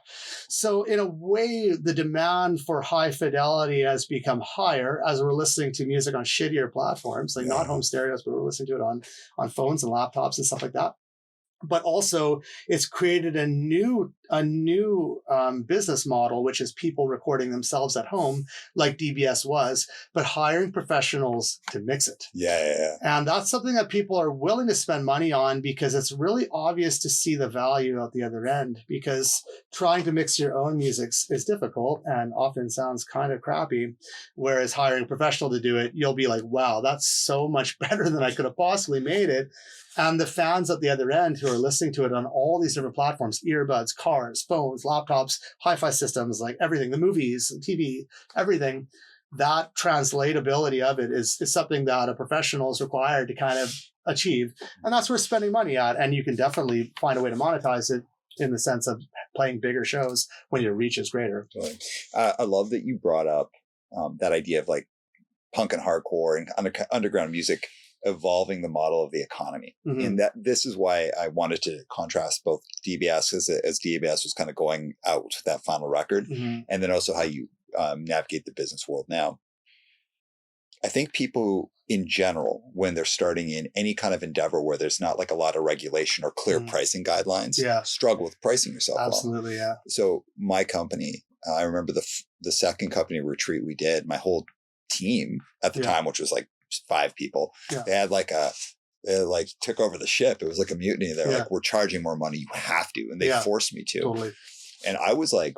So in a way, the demand for high fidelity has become higher as we're listening to music on shittier platforms, like not home stereos, but we're listening to it on phones and laptops and stuff like that. But also it's created a new business model, which is people recording themselves at home like DBS was, but hiring professionals to mix it. And that's something that people are willing to spend money on because it's really obvious to see the value at the other end, because trying to mix your own music is difficult and often sounds kind of crappy. Whereas hiring a professional to do it, you'll be like, wow, that's so much better than I could have possibly made it. And the fans at the other end who are listening to it on all these different platforms, earbuds, cars, phones, laptops, hi-fi systems, like everything, the movies, TV, everything, that translatability of it is something that a professional is required to kind of achieve. And that's where we're spending money at. And you can definitely find a way to monetize it in the sense of playing bigger shows when your reach is greater. I love that you brought up that idea of like punk and hardcore and underground music evolving the model of the economy. And that this is why I wanted to contrast both DBS as DBS was kind of going out with that final record, and then also how you navigate the business world now. I think people in general, when they're starting in any kind of endeavor where there's not like a lot of regulation or clear pricing guidelines, struggle with pricing yourself. Absolutely, well. So my company, I remember the second company retreat we did, my whole team at the time, which was like 5 people, they took over the ship. It was like a mutiny. They're like, we're charging more money. You have to. And they forced me to. Totally. And I was like,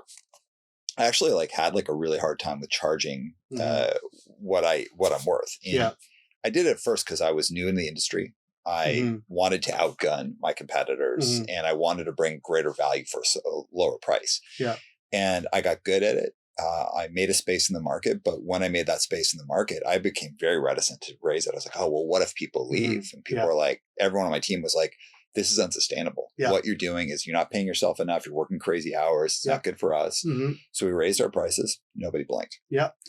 I actually like had like a really hard time with charging what I'm worth. And I did it at first because I was new in the industry. I wanted to outgun my competitors and I wanted to bring greater value for a lower price. And I got good at it. I made a space in the market, but when I made that space in the market, I became very reticent to raise it. I was like, oh, well, what if people leave? And people were like, everyone on my team was like, this is unsustainable. What you're doing is you're not paying yourself enough. You're working crazy hours. It's not good for us. So we raised our prices. Nobody blinked.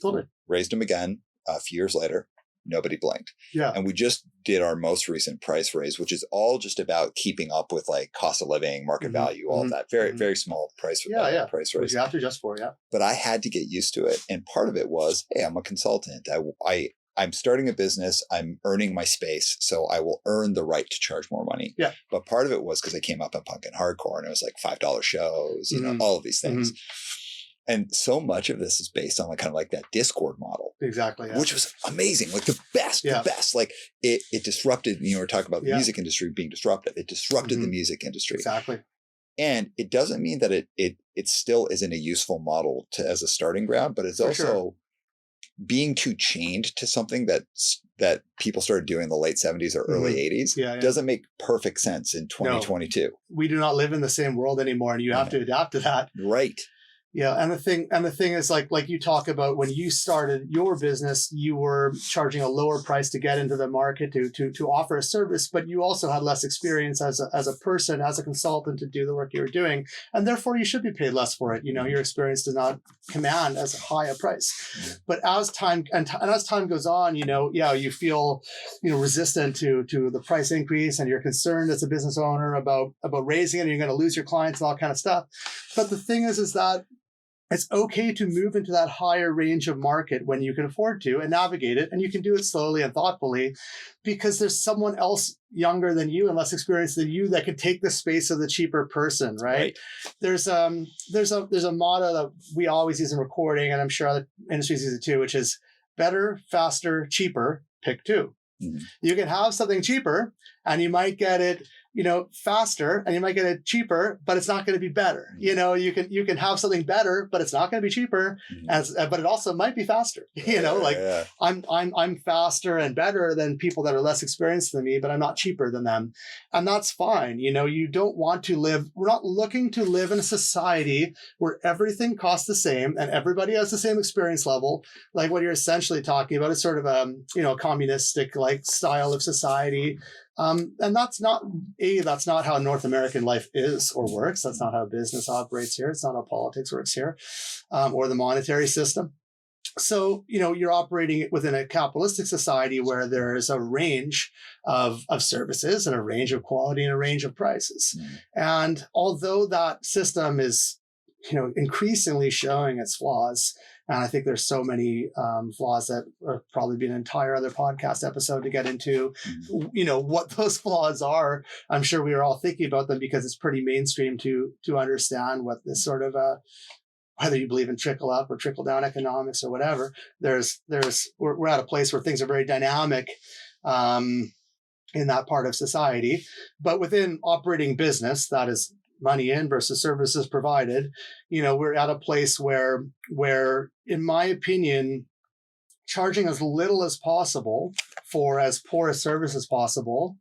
Totally. Raised them again a few years later. Nobody blinked. And we just did our most recent price raise, which is all just about keeping up with like cost of living, market value, all of that. Very, very small price price raise. You have to adjust for, But I had to get used to it. And part of it was, hey, I'm a consultant. I'm starting a business. I'm earning my space. So I will earn the right to charge more money. But part of it was because I came up in punk and hardcore and it was like $5 shows, you know, all of these things. And so much of this is based on like kind of like that Discord model. Exactly. Which was amazing. Like the best. Like it disrupted, you know, we're talking about the music industry being disruptive. It disrupted the music industry. Exactly. And it doesn't mean that it still isn't a useful model as a starting ground, but it's also being too chained to something that people started doing in the late 70s or early 80s doesn't make perfect sense in 2022. No, we do not live in the same world anymore, and you have to adapt to that. Right. Yeah, and the thing is like you talk about when you started your business, you were charging a lower price to get into the market to offer a service, but you also had less experience as a person, as a consultant to do the work you were doing, and therefore you should be paid less for it. You know, your experience does not command as high a price. But as time as time goes on, you feel resistant to the price increase, and you're concerned as a business owner about raising it, and you're going to lose your clients and all kind of stuff. But the thing is that it's okay to move into that higher range of market when you can afford to and navigate it. And you can do it slowly and thoughtfully because there's someone else younger than you and less experienced than you that could take the space of the cheaper person, right? There's a motto that we always use in recording, and I'm sure other industries use it too, which is better, faster, cheaper, pick 2. You can have something cheaper and you might get it faster, and you might get it cheaper, but it's not going to be better. You can have something better, but it's not going to be cheaper, but it also might be faster. I'm faster and better than people that are less experienced than me, but I'm not cheaper than them, and that's fine. You don't want to live. We're not looking to live in a society where everything costs the same and everybody has the same experience level. Like what you're essentially talking about is sort of a communistic like style of society. And that's not how North American life is or works. That's not how business operates here. It's not how politics works here, or the monetary system. So, you're operating within a capitalistic society where there's a range of services and a range of quality and a range of prices. And although that system is, increasingly showing its flaws, and I think there's so many flaws that would probably be an entire other podcast episode to get into, what those flaws are. I'm sure we are all thinking about them because it's pretty mainstream to understand what this sort of whether you believe in trickle up or trickle down economics or whatever. We're at a place where things are very dynamic in that part of society, but within operating business, that is money in versus services provided, we're at a place where, in my opinion, charging as little as possible for as poor a service as possible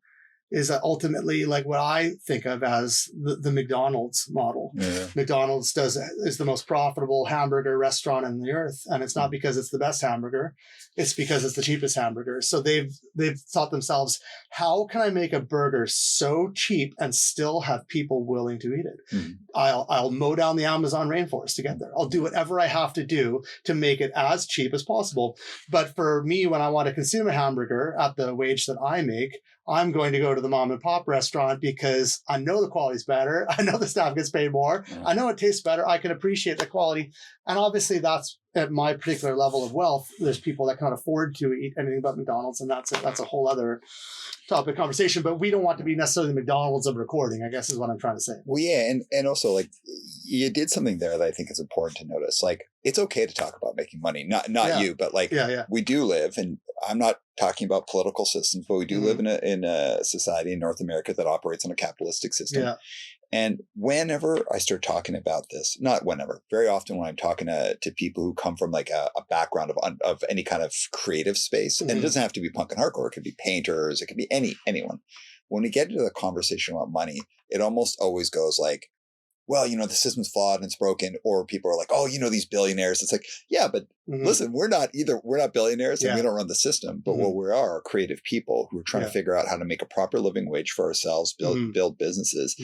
is ultimately like what I think of as the McDonald's model. Yeah. McDonald's is the most profitable hamburger restaurant on the earth, and it's not because it's the best hamburger; it's because it's the cheapest hamburger. So they've thought themselves, how can I make a burger so cheap and still have people willing to eat it? Mm-hmm. I'll mow down the Amazon rainforest to get there. I'll do whatever I have to do to make it as cheap as possible. But for me, when I want to consume a hamburger at the wage that I make, I'm going to go to the mom and pop restaurant because I know the quality's better. I know the staff gets paid more. I know it tastes better. I can appreciate the quality. And obviously that's at my particular level of wealth. There's people that can't afford to eat anything but McDonald's, and that's a whole other topic of conversation. But we don't want to be necessarily the McDonald's of recording, I guess is what I'm trying to say. Well, yeah. And also like you did something there that I think is important to notice. Like it's okay to talk about making money, not you, but like we do live, and I'm not talking about political systems, but we do live in a society in North America that operates on a capitalistic system. Yeah. And whenever I start talking about this, not whenever, very often when I'm talking to people who come from like a background of any kind of creative space, and it doesn't have to be punk and hardcore, it could be painters, it could be anyone. When we get into the conversation about money, it almost always goes like, well, the system's flawed and it's broken, or people are like, oh, these billionaires. It's like, yeah, but listen, we're not billionaires and we don't run the system, but what we are creative people who are trying to figure out how to make a proper living wage for ourselves, build businesses.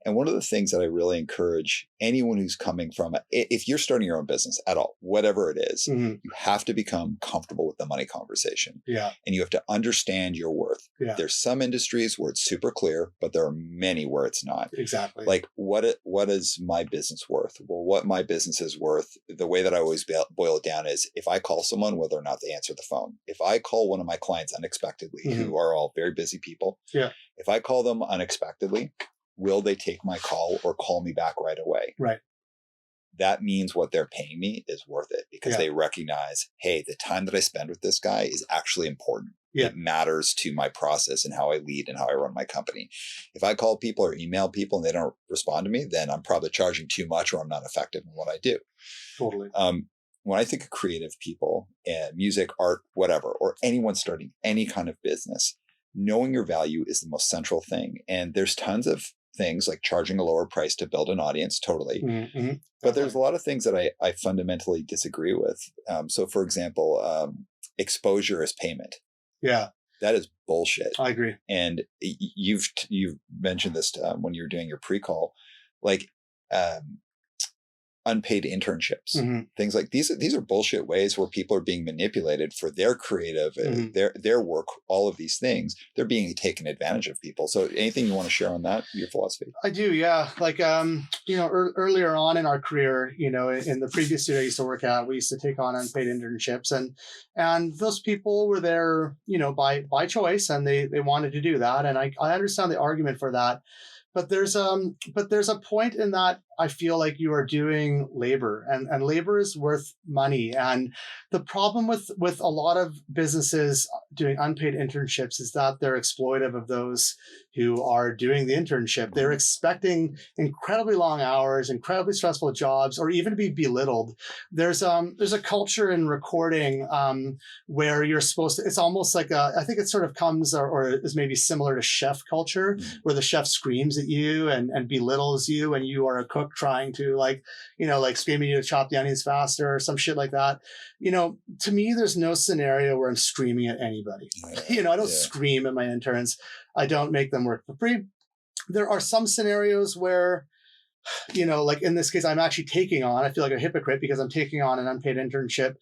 And one of the things that I really encourage anyone who's coming from, if you're starting your own business at all, whatever it is, you have to become comfortable with the money conversation. Yeah. And you have to understand your worth. Yeah. There's some industries where it's super clear, but there are many where it's not. Exactly. Like what is my business worth? Well, what my business is worth, the way that I always boil it down is if I call someone, whether or not they answer the phone, if I call one of my clients unexpectedly, who are all very busy people, if I call them unexpectedly, will they take my call or call me back right away? Right. That means what they're paying me is worth it because they recognize, hey, the time that I spend with this guy is actually important. Yeah. It matters to my process and how I lead and how I run my company. If I call people or email people and they don't respond to me, then I'm probably charging too much or I'm not effective in what I do. Totally. When I think of creative people, music, art, whatever, or anyone starting any kind of business, knowing your value is the most central thing. And there's tons of things like charging a lower price to build an audience, totally. But there's a lot of things that I fundamentally disagree with. So for example, exposure as payment. Yeah. That is bullshit. I agree. And you've mentioned this when you were doing your pre-call, like unpaid internships, things like these are bullshit ways where people are being manipulated for their creative, their work, all of these things. They're being taken advantage of people. So anything you want to share on that, your philosophy? I do. Yeah. Like, earlier on in our career, in the previous studio I used to work at, we used to take on unpaid internships and those people were there, by choice, and they wanted to do that. And I understand the argument for that. But there's a point in that I feel like you are doing labor, and labor is worth money. And the problem with a lot of businesses doing unpaid internships is that they're exploitive of those who are doing the internship. They're expecting incredibly long hours, incredibly stressful jobs, or even to be belittled. There's a culture in recording where you're supposed to, it's almost like I think it sort of comes or is maybe similar to chef culture, where the chef screams at you and belittles you, and you are a cook trying to like screaming you to chop the onions faster or some shit like that. To me, there's no scenario where I'm screaming at anybody. I don't scream at my interns. I don't make them work for free. There are some scenarios where, like in this case, I'm actually taking on, I feel like a hypocrite because I'm taking on an unpaid internship.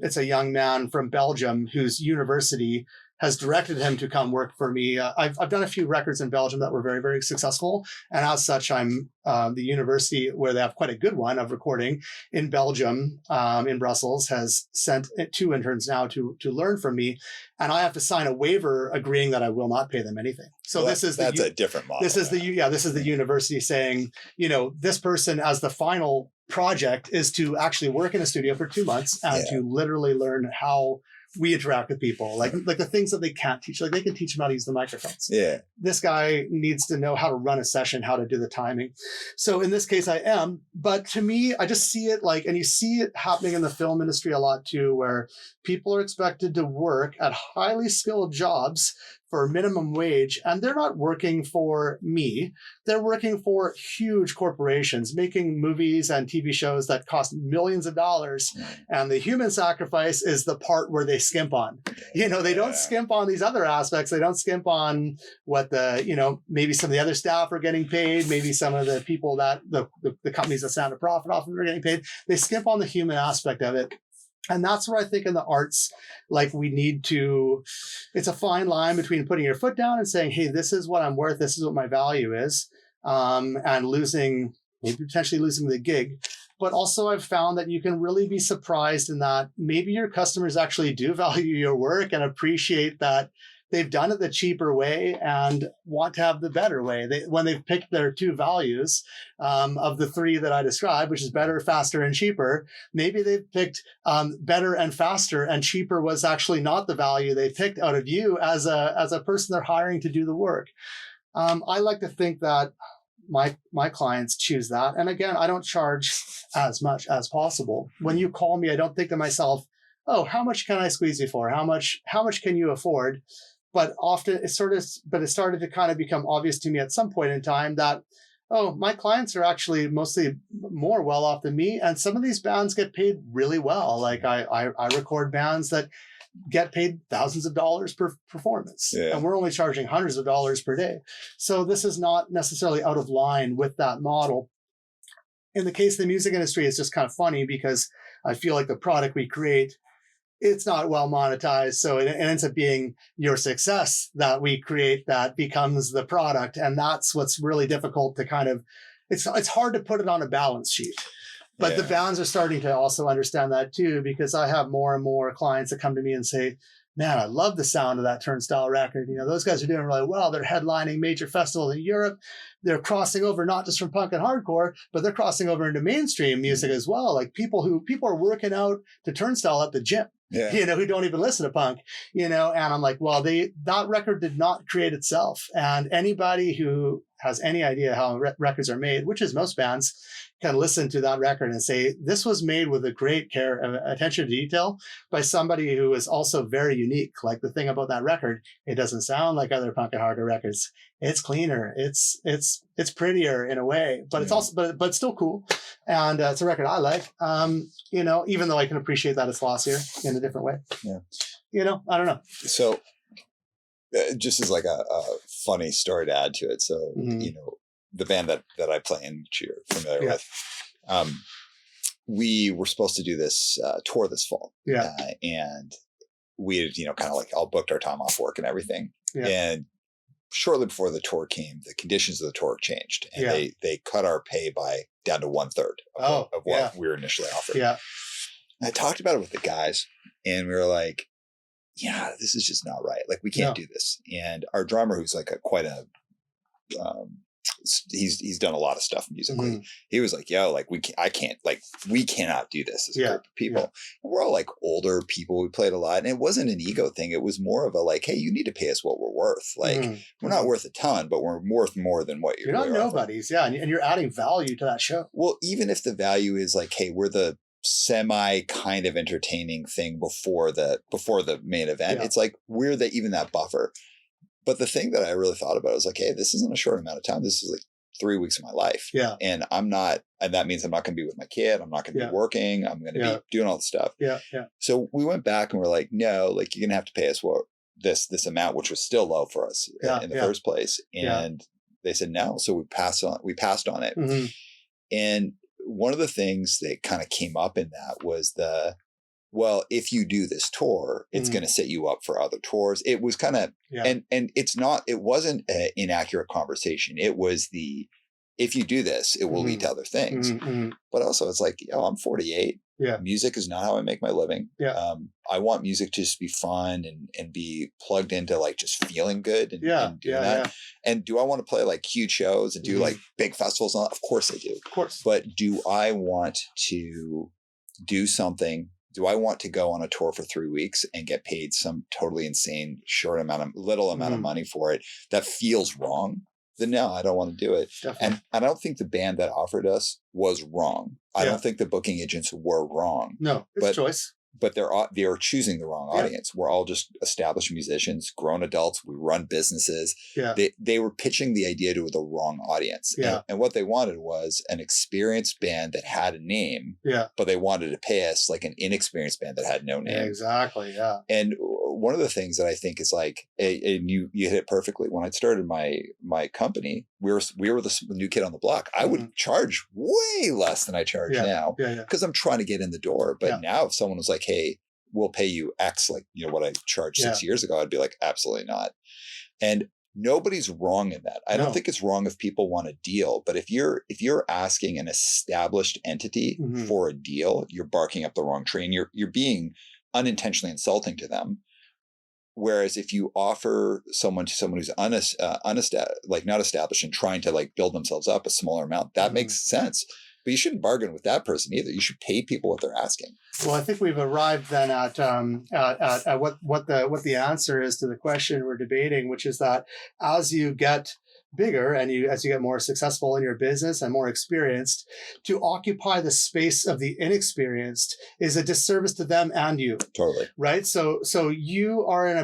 It's a young man from Belgium whose university has directed him to come work for me. I've done a few records in Belgium that were very, very successful. And as such, I'm the university where they have quite a good one of recording in Belgium, in Brussels, has sent 2 interns now to learn from me. And I have to sign a waiver agreeing that I will not pay them anything. So that's a different model. This is the university saying, this person as the final project is to actually work in a studio for 2 months and to literally learn how we interact with people, like the things that they can't teach. Like they can teach them how to use the microphones. Yeah. This guy needs to know how to run a session, how to do the timing. So in this case, I am. But to me, I just see it and you see it happening in the film industry a lot too, where people are expected to work at highly skilled jobs for minimum wage, and they're not working for me. They're working for huge corporations making movies and TV shows that cost millions of dollars. And the human sacrifice is the part where they skimp on. They don't skimp on these other aspects. They don't skimp on what maybe some of the other staff are getting paid. Maybe some of the people that the companies that stand to profit off of are getting paid. They skimp on the human aspect of it. And that's where I think in the arts, we need to, it's a fine line between putting your foot down and saying, hey, this is what I'm worth. This is what my value is. And maybe potentially losing the gig. But also I've found that you can really be surprised in that maybe your customers actually do value your work and appreciate that they've done it the cheaper way and want to have the better way. When they've picked their 2 values of the 3 that I described, which is better, faster, and cheaper, maybe they've picked better and faster, and cheaper was actually not the value they picked out of you as a person they're hiring to do the work. I like to think that my clients choose that. And again, I don't charge as much as possible. When you call me, I don't think to myself, oh, how much can I squeeze you for? How much can you afford? But often it started to kind of become obvious to me at some point in time that, oh, my clients are actually mostly more well off than me. And some of these bands get paid really well. Like I record bands that get paid thousands of dollars per performance. And we're only charging hundreds of dollars per day. So this is not necessarily out of line with that model. In the case of the music industry, it's just kind of funny because I feel like the product we create, it's not well monetized. So it ends up being your success that we create that becomes the product. And that's what's really difficult to kind of, it's hard to put it on a balance sheet. But the bands are starting to also understand that too, because I have more and more clients that come to me and say, man, I love the sound of that Turnstile record. Those guys are doing really well. They're headlining major festivals in Europe. They're crossing over not just from punk and hardcore, but they're crossing over into mainstream music as well. Like people are working out to Turnstile at the gym. Who don't even listen to punk, and I'm like, well, that record did not create itself. And anybody who has any idea how records are made, which is most bands, can listen to that record and say, this was made with a great care and attention to detail by somebody who is also very unique. Like the thing about that record, it doesn't sound like other punk and hardcore records. It's cleaner. It's prettier in a way, but it's also, but still cool. And it's a record I like, even though I can appreciate that it's flossier in a different way. I don't know. So just as like a funny story to add to it. So, the band that I play in, which you're familiar with, we were supposed to do this tour this fall. And we had, kind of like all booked our time off work and everything. And shortly before the tour came, the conditions of the tour changed, and they cut our pay down to 1/3 of what we were initially offered. And I talked about it with the guys, and we were like, this is just not right. Like, we can't do this. And our drummer, who's like quite a he's done a lot of stuff musically. He was like, yo, like we cannot do this as a group of people. And we're all like older people. We played a lot, and it wasn't an ego thing. It was more of a like, hey, you need to pay us what we're worth. Like we're not worth a ton, but we're worth more than what you're not nobodies. Yeah. And you're adding value to that show. Well, even if the value is like, hey, we're the semi kind of entertaining thing before the main event, it's like we're even that buffer. But the thing that I really thought about was like, hey, this isn't a short amount of time. This is like 3 weeks of my life. Yeah. And that means I'm not going to be with my kid. I'm not going to be working. I'm going to be doing all the stuff. Yeah. Yeah. So we went back and we're like, no, like you're going to have to pay us this amount, which was still low for us in the first place. And they said no. So we passed on it. And one of the things that kind of came up in that was well, if you do this tour, it's going to set you up for other tours. It was kind of, and it wasn't an inaccurate conversation. It was if you do this, it will lead to other things. But also it's like, I'm 48. Yeah. Music is not how I make my living. Yeah. I want music to just be fun and be plugged into like just feeling good and doing that. And do I want to play like huge shows and do like big festivals? Of course I do. Of course. But do I want to do something? Do I want to go on a tour for 3 weeks and get paid some totally insane little amount of money for it that feels wrong? Then no, I don't want to do it. Definitely. And I don't think the band that offered us was wrong. I don't think the booking agents were wrong. No, it's a choice. But they're choosing the wrong audience. We're all just established musicians, grown adults. We run businesses. Yeah. They were pitching the idea to the wrong audience. Yeah. And what they wanted was an experienced band that had a name. Yeah. But they wanted to pay us like an inexperienced band that had no name. Yeah, exactly. Yeah. And one of the things that I think is like, and you hit it perfectly. When I started my company, we were the new kid on the block. I would charge way less than I charge now because I'm trying to get in the door. But now if someone was like, hey, we'll pay you X, like, what I charged 6 years ago, I'd be like, absolutely not. And nobody's wrong in that. I don't think it's wrong if people want a deal, but if you're asking an established entity for a deal, you're barking up the wrong tree and you're being unintentionally insulting to them. Whereas if you offer someone who's not established and trying to like build themselves up a smaller amount, that makes sense. But you shouldn't bargain with that person either. You should pay people what they're asking. Well, I think we've arrived then at what the answer is to the question we're debating, which is that as you get bigger and as you get more successful in your business and more experienced, to occupy the space of the inexperienced is a disservice to them and you. Totally. Right. So you are an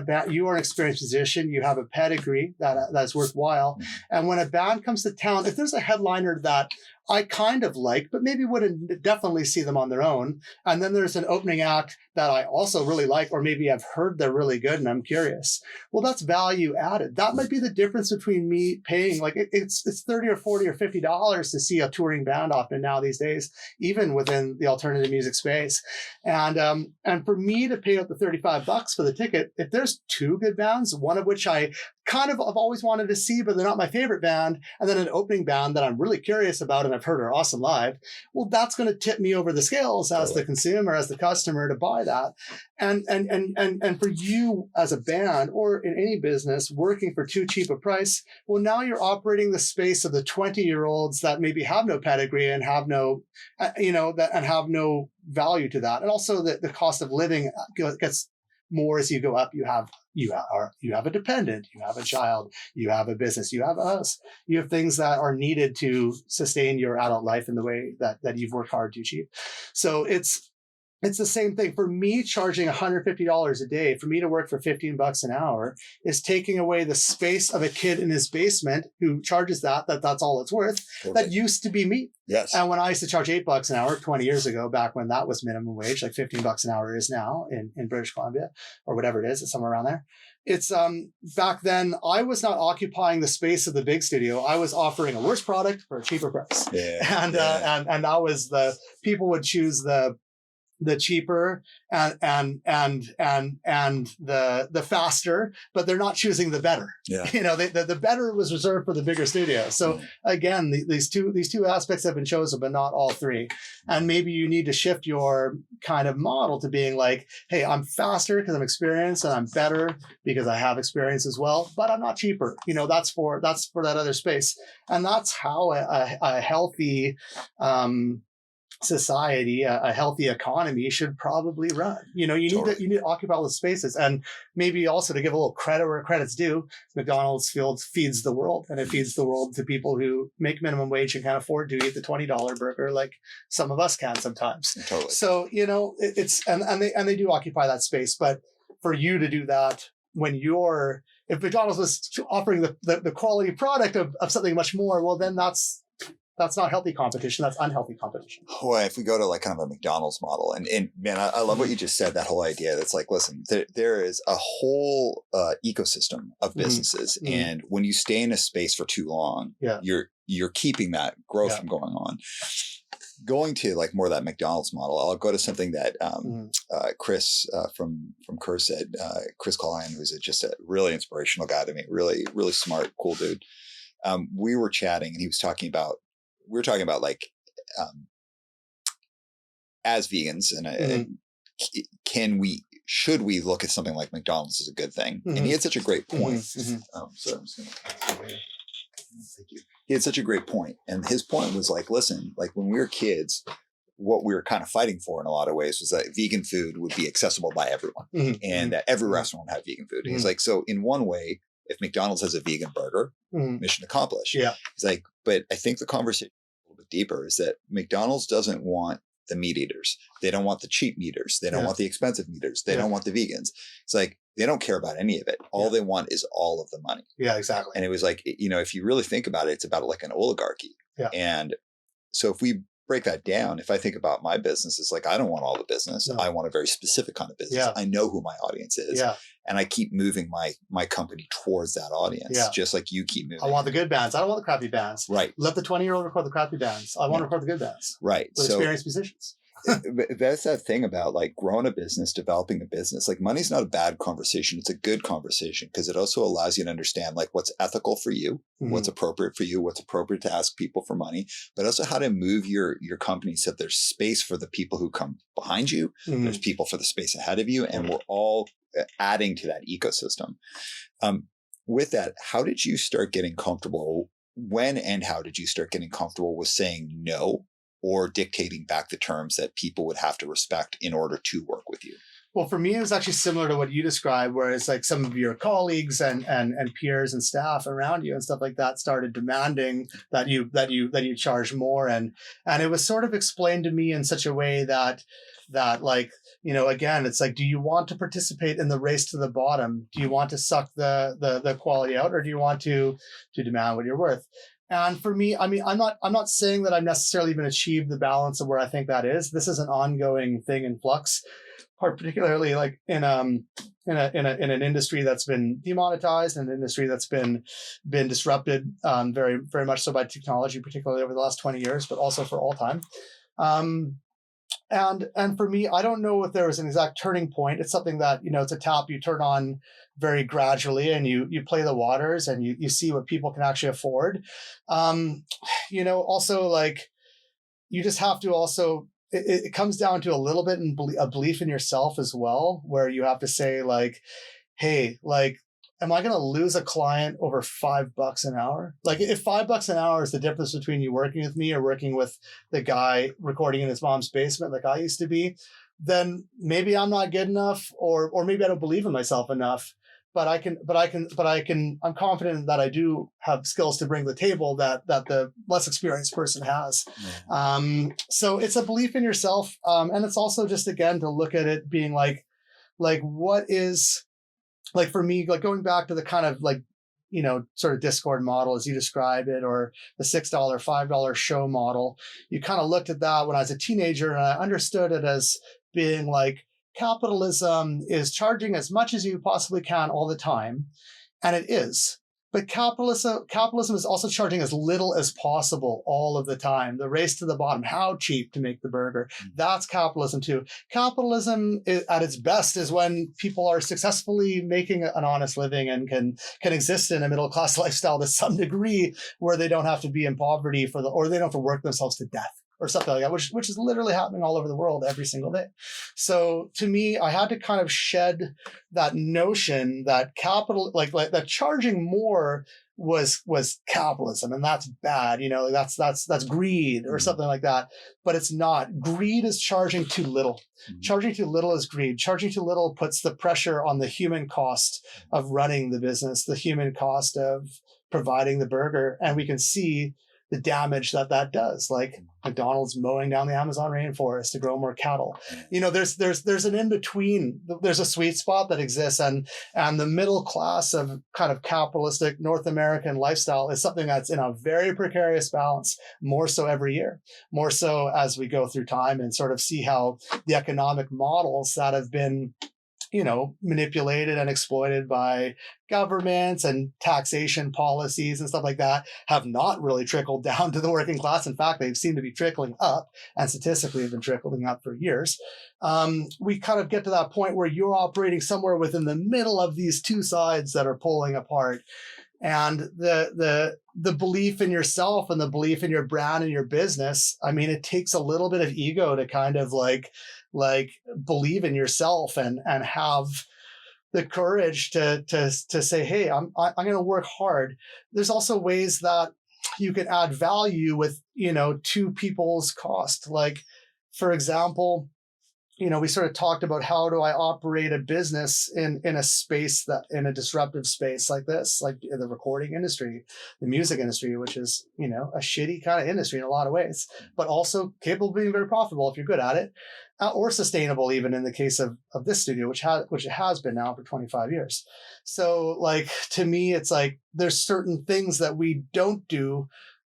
experienced musician. You have a pedigree that's worthwhile. And when a band comes to town, if there's a headliner that I kind of like, but maybe wouldn't definitely see them on their own, and then there's an opening act that I also really like, or maybe I've heard they're really good and I'm curious. Well, that's value added. That might be the difference between me paying like it's $30 or $40 or $50 to see a touring band often now these days, even within the alternative music space. And for me to pay out the $35 for the ticket, if there's two good bands, one of which I kind of I've always wanted to see, but they're not my favorite band, and then an opening band that I'm really curious about and I've heard are awesome live, well, that's going to tip me over the scales as the consumer, as the customer to buy that. And for you as a band or in any business working for too cheap a price, well, now you're operating the space of the 20-year-olds that maybe have no pedigree and have no, and have no value to that. And also the cost of living gets more as you go up. You have a dependent, you have a child, you have a business, you have a house, you have things that are needed to sustain your adult life in the way that you've worked hard to achieve. So it's the same thing for me. Charging $150 a day for me to work for $15 an hour is taking away the space of a kid in his basement who charges that's all it's worth. Totally. That used to be me. Yes. And when I used to charge $8 an hour 20 years ago, back when that was minimum wage, like $15 an hour is now in British Columbia or whatever it is, it's somewhere around there. It's back then I was not occupying the space of the big studio. I was offering a worse product for a cheaper price. Yeah. And that was people would choose the the cheaper and the faster, but they're not choosing the better. Yeah. The better was reserved for the bigger studio. So again, these two aspects have been chosen, but not all three. And maybe you need to shift your kind of model to being like, hey, I'm faster because I'm experienced, and I'm better because I have experience as well, but I'm not cheaper. That's for that other space. And that's how a healthy society, a healthy economy should probably run. You need to occupy those spaces. And maybe also, to give a little credit where credit's due, McDonald's feeds the world, and it feeds the world to people who make minimum wage and can't afford to eat the $20 burger like some of us can sometimes. Totally. So it's and they do occupy that space. But for you to do that when if McDonald's was offering the quality product of something much more, well, then that's not healthy competition. That's unhealthy competition. Well, if we go to like kind of a McDonald's model, and man, I love what you just said, that whole idea that's like, listen, there is a whole ecosystem of businesses. Mm-hmm. And when you stay in a space for too long, you're keeping that growth from going on. Going to like more of that McDonald's model, I'll go to something that Chris from Kerr said, Chris Collion, who's just a really inspirational guy to me, really, really smart, cool dude. We were chatting, and we were talking about like, as vegans, and should we look at something like McDonald's as a good thing? Mm-hmm. And he had such a great point. Mm-hmm. So I'm just gonna, thank you. He had such a great point. And his point was like, listen, like when we were kids, what we were kind of fighting for in a lot of ways was that vegan food would be accessible by everyone, and that every restaurant would have vegan food. And he's like, so in one way, if McDonald's has a vegan burger, mission accomplished. Yeah. He's like, but I think the conversation a little bit deeper is that McDonald's doesn't want the meat eaters. They don't want the cheap meat eaters. They don't want the expensive meat eaters. They don't want the vegans. It's like, they don't care about any of it. All they want is all of the money. Yeah, exactly. And it was like, if you really think about it, it's about like an oligarchy. Yeah. And so if we break that down, if I think about my business, it's like, I don't want all the business. No. I want a very specific kind of business. Yeah. I know who my audience is. Yeah. And I keep moving my company towards that audience, just like you keep moving. I want the good bands. I don't want the crappy bands. Right. Let the 20-year-old record the crappy bands. I want to record the good bands. Right. With experienced musicians. That's that thing about like growing a business, developing a business. Like money's not a bad conversation. It's a good conversation because it also allows you to understand like what's ethical for you, what's appropriate for you, what's appropriate to ask people for money, but also how to move your company so that there's space for the people who come behind you. There's people for the space ahead of you, and we're all adding to that ecosystem. With that, how did you start getting comfortable? When and how did you start getting comfortable with saying no, or dictating back the terms that people would have to respect in order to work with you? Well, for me, it was actually similar to what you described, where it's like some of your colleagues and peers and staff around you and stuff like that started demanding that you charge more, and it was sort of explained to me in such a way that like, again, it's like, do you want to participate in the race to the bottom? Do you want to suck the quality out, or do you want to demand what you're worth? And for me, I mean, I'm not saying that I've necessarily even achieved the balance of where I think that is. This is an ongoing thing in flux, particularly like in an industry that's been demonetized, and an industry that's been disrupted very, very much so by technology, particularly over the last 20 years, but also for all time. And for me, I don't know if there was an exact turning point. It's something that, it's a tap you turn on very gradually, and you play the waters, and you see what people can actually afford. Also like, you just have to also, it comes down to a little bit in a belief in yourself as well, where you have to say like, hey, like, am I going to lose a client over $5 an hour? Like, if $5 an hour is the difference between you working with me or working with the guy recording in his mom's basement like I used to be, then maybe I'm not good enough, or maybe I don't believe in myself enough. But I'm confident that I do have skills to bring to the table that the less experienced person has. So it's a belief in yourself. And it's also just, again, to look at it being like what is, like for me, like going back to the kind of like, sort of Discord model as you describe it, or the $6, $5 show model. You kind of looked at that when I was a teenager, and I understood it as being like, capitalism is charging as much as you possibly can all the time. And it is. But capitalism is also charging as little as possible all of the time. The race to the bottom, how cheap to make the burger. That's capitalism too. Capitalism at its best is when people are successfully making an honest living and can exist in a middle class lifestyle to some degree where they don't have to be in poverty or they don't have to work themselves to death or something like that, which is literally happening all over the world every single day. So to me, I had to kind of shed that notion that like that charging more was capitalism, and that's bad. That's greed or something like that. But it's not. Greed is charging too little. Charging too little is greed. Charging too little puts the pressure on the human cost of running the business, the human cost of providing the burger, and we can see the damage that does, like McDonald's mowing down the Amazon rainforest to grow more cattle. There's an in-between, there's a sweet spot that exists, and the middle class of kind of capitalistic North American lifestyle is something that's in a very precarious balance, more so every year, more so as we go through time and sort of see how the economic models that have been manipulated and exploited by governments and taxation policies and stuff like that have not really trickled down to the working class. In fact, they seem to be trickling up, and statistically have been trickling up for years. We kind of get to that point where you're operating somewhere within the middle of these two sides that are pulling apart. And the belief in yourself and the belief in your brand and your business, I mean, it takes a little bit of ego to kind of like believe in yourself and have the courage to say, hey, I'm going to work hard. There's also ways that you can add value with, to people's cost. Like, for example, we sort of talked about how do I operate a business in a space in a disruptive space like this, like the recording industry, the music industry, which is, a shitty kind of industry in a lot of ways, but also capable of being very profitable if you're good at it, or sustainable, even in the case of this studio, which it has been now for 25 years. So like, to me, it's like, there's certain things that we don't do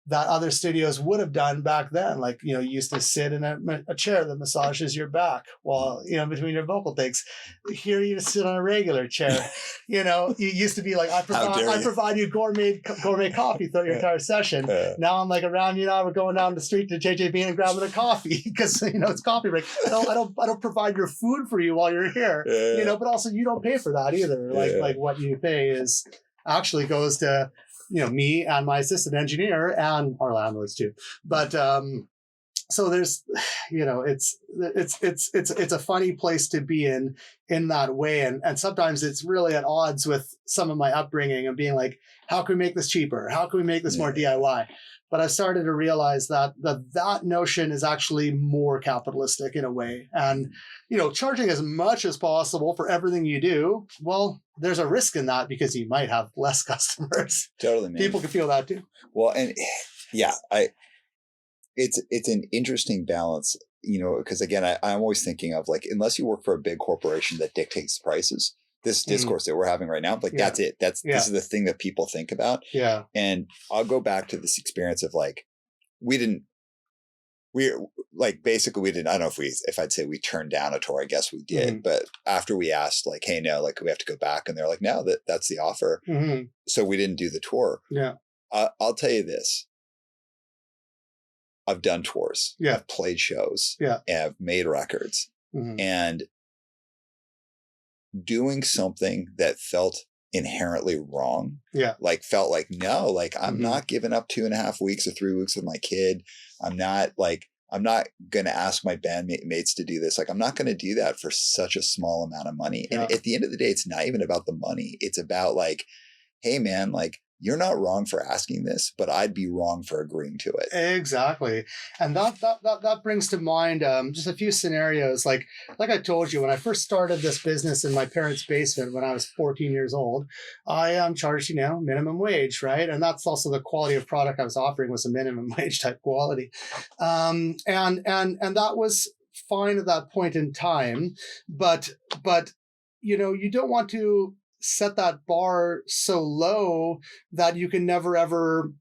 that other studios would have done back then. Like, you used to sit in a chair that massages your back while, between your vocal takes. Here you just sit on a regular chair. You used to be like, I provide you gourmet coffee throughout your entire session. Now I'm like around you now, we're going down the street to JJB and grabbing a coffee because, it's coffee break. I don't provide your food for you while you're here, but also you don't pay for that either. Like what you pay is actually goes to, me and my assistant engineer and our landlords too. But so there's, it's a funny place to be in that way. And sometimes it's really at odds with some of my upbringing and being like, how can we make this cheaper? How can we make this more DIY? But I've started to realize that notion is actually more capitalistic in a way. And, charging as much as possible for everything you do, well, there's a risk in that because you might have less customers. Totally, man. People can feel that too. Well, and yeah, it's an interesting balance, because again, I'm always thinking of like, unless you work for a big corporation that dictates prices, this discourse that we're having right now, like that's it. This is the thing that people think about. Yeah. And I'll go back to this experience of like, we didn't, I don't know if I'd say we turned down a tour, I guess we did. But after we asked like, hey, no, like we have to go back. And they're like, no, that's the offer. So we didn't do the tour. Yeah. I'll tell you this. I've done tours. Yeah. I've played shows. Yeah. And I've made records. And doing something that felt inherently wrong. Yeah. Like felt like, no, like I'm not giving up 2.5 weeks or 3 weeks with my kid. I'm not going to ask my bandmates to do this. Like, I'm not going to do that for such a small amount of money. Yeah. And at the end of the day, it's not even about the money. It's about like, hey man, like you're not wrong for asking this, but I'd be wrong for agreeing to it. Exactly. And that brings to mind just a few scenarios. Like I told you, when I first started this business in my parents' basement when I was 14 years old, I charged, minimum wage, right? And that's also the quality of product I was offering was a minimum wage type quality. And that was fine at that point in time. But you don't want to set that bar so low that you can never ever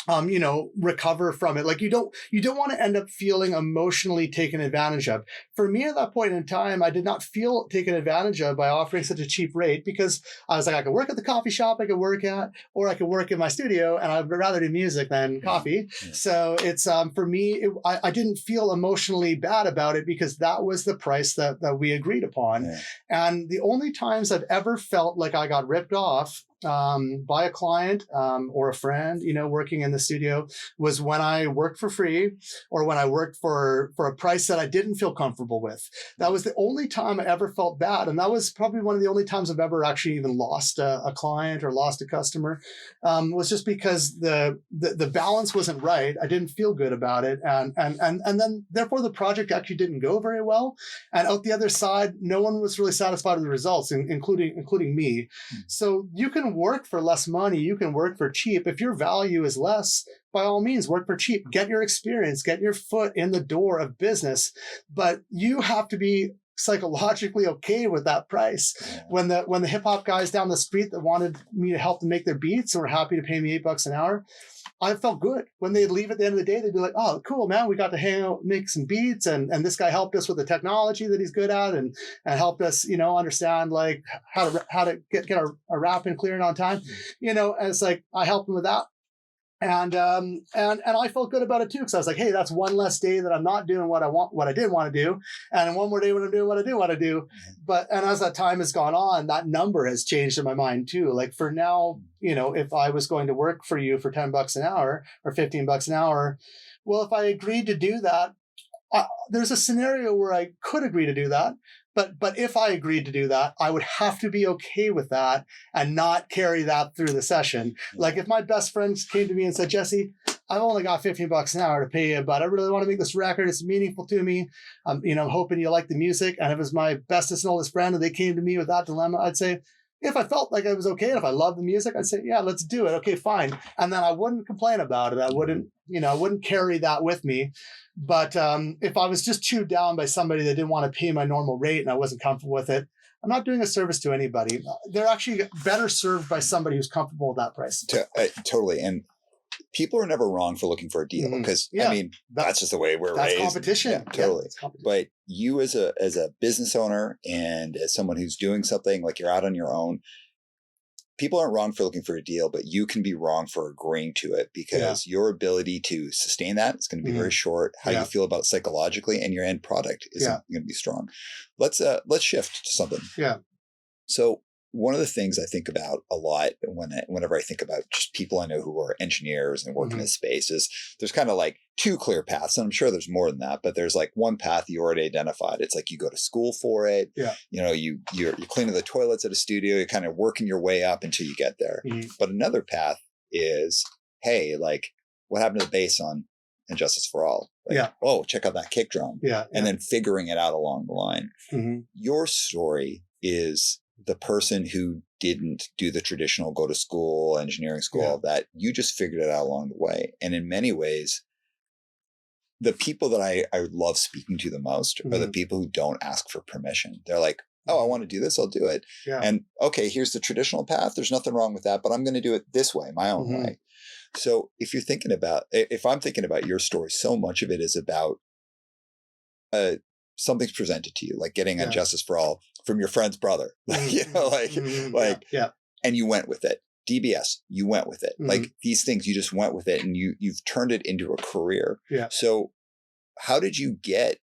recover from it. Like you don't want to end up feeling emotionally taken advantage of. For me at that point in time, I did not feel taken advantage of by offering such a cheap rate, because I was like, I could work at the coffee shop I could work at, or I could work in my studio, and I'd rather do music than coffee. Yeah. So it's for me, I didn't feel emotionally bad about it, because that was the price that we agreed upon. Yeah. And the only times I've ever felt like I got ripped off by a client or a friend, working in the studio, was when I worked for free, or when I worked for a price that I didn't feel comfortable with. That was the only time I ever felt bad. And that was probably one of the only times I've ever actually even lost a client or lost a customer, was just because the balance wasn't right. I didn't feel good about it. And then therefore the project actually didn't go very well. And out the other side, no one was really satisfied with the results, including me. So you can work for less money. You can work for cheap. If your value is less, by all means, work for cheap. Get your experience, get your foot in the door of business. But you have to be psychologically okay with that price. When the hip hop guys down the street that wanted me to help them make their beats were happy to pay me $8 an hour, I felt good. When they'd leave at the end of the day, they'd be like, oh, cool, man, we got to hang out, make some beats. And this guy helped us with the technology that he's good at, and helped us, understand like how to get a rap in clear and on time. And it's like, I helped him with that. And I felt good about it too, because I was like, hey, that's one less day that I'm not doing what I did want to do, and one more day when I'm doing what I do want to do. And as that time has gone on, that number has changed in my mind too. Like for now, if I was going to work for you for $10 an hour or $15 an hour, well, if I agreed to do that, there's a scenario where I could agree to do that. But if I agreed to do that, I would have to be okay with that and not carry that through the session. Like if my best friends came to me and said, Jesse, I've only got $15 an hour to pay you, but I really want to make this record. It's meaningful to me. I'm hoping you like the music. And if it was my bestest and oldest friend and they came to me with that dilemma, I'd say, if I felt like I was okay, and if I loved the music, I'd say, yeah, let's do it. Okay, fine. And then I wouldn't complain about it. I wouldn't carry that with me. But if I was just chewed down by somebody that didn't want to pay my normal rate and I wasn't comfortable with it, I'm not doing a service to anybody. They're actually better served by somebody who's comfortable with that price. Totally. And people are never wrong for looking for a deal, because that's just the way we're raised. That's competition. Yeah, totally. Competition. But you as a business owner and as someone who's doing something, like you're out on your own, people aren't wrong for looking for a deal, but you can be wrong for agreeing to it, because your ability to sustain that is going to be very short. How you feel about it psychologically and your end product isn't going to be strong. Let's shift to something. Yeah. So one of the things I think about a lot whenever I think about just people I know who are engineers and work in this space is there's kind of like two clear paths. And I'm sure there's more than that, but there's like one path you already identified. It's like you go to school for it. Yeah. You're cleaning the toilets at a studio. You're kind of working your way up until you get there. But another path is, hey, like what happened to the bass on Injustice for All? Like, oh, check out that kick drum. And then figuring it out along the line. Your story is the person who didn't do the traditional go to school, engineering school, all that. You just figured it out along the way. And in many ways, the people that I love speaking to the most are the people who don't ask for permission. They're like, oh, I want to do this, I'll do it. And okay, here's the traditional path. There's nothing wrong with that, but I'm going to do it this way, my own way. So if I'm thinking about your story, so much of it is about something's presented to you, like getting a Justice for All from your friend's brother, and you went with it. DBS, you went with it. Like these things, you just went with it, and you've turned it into a career. So how did you get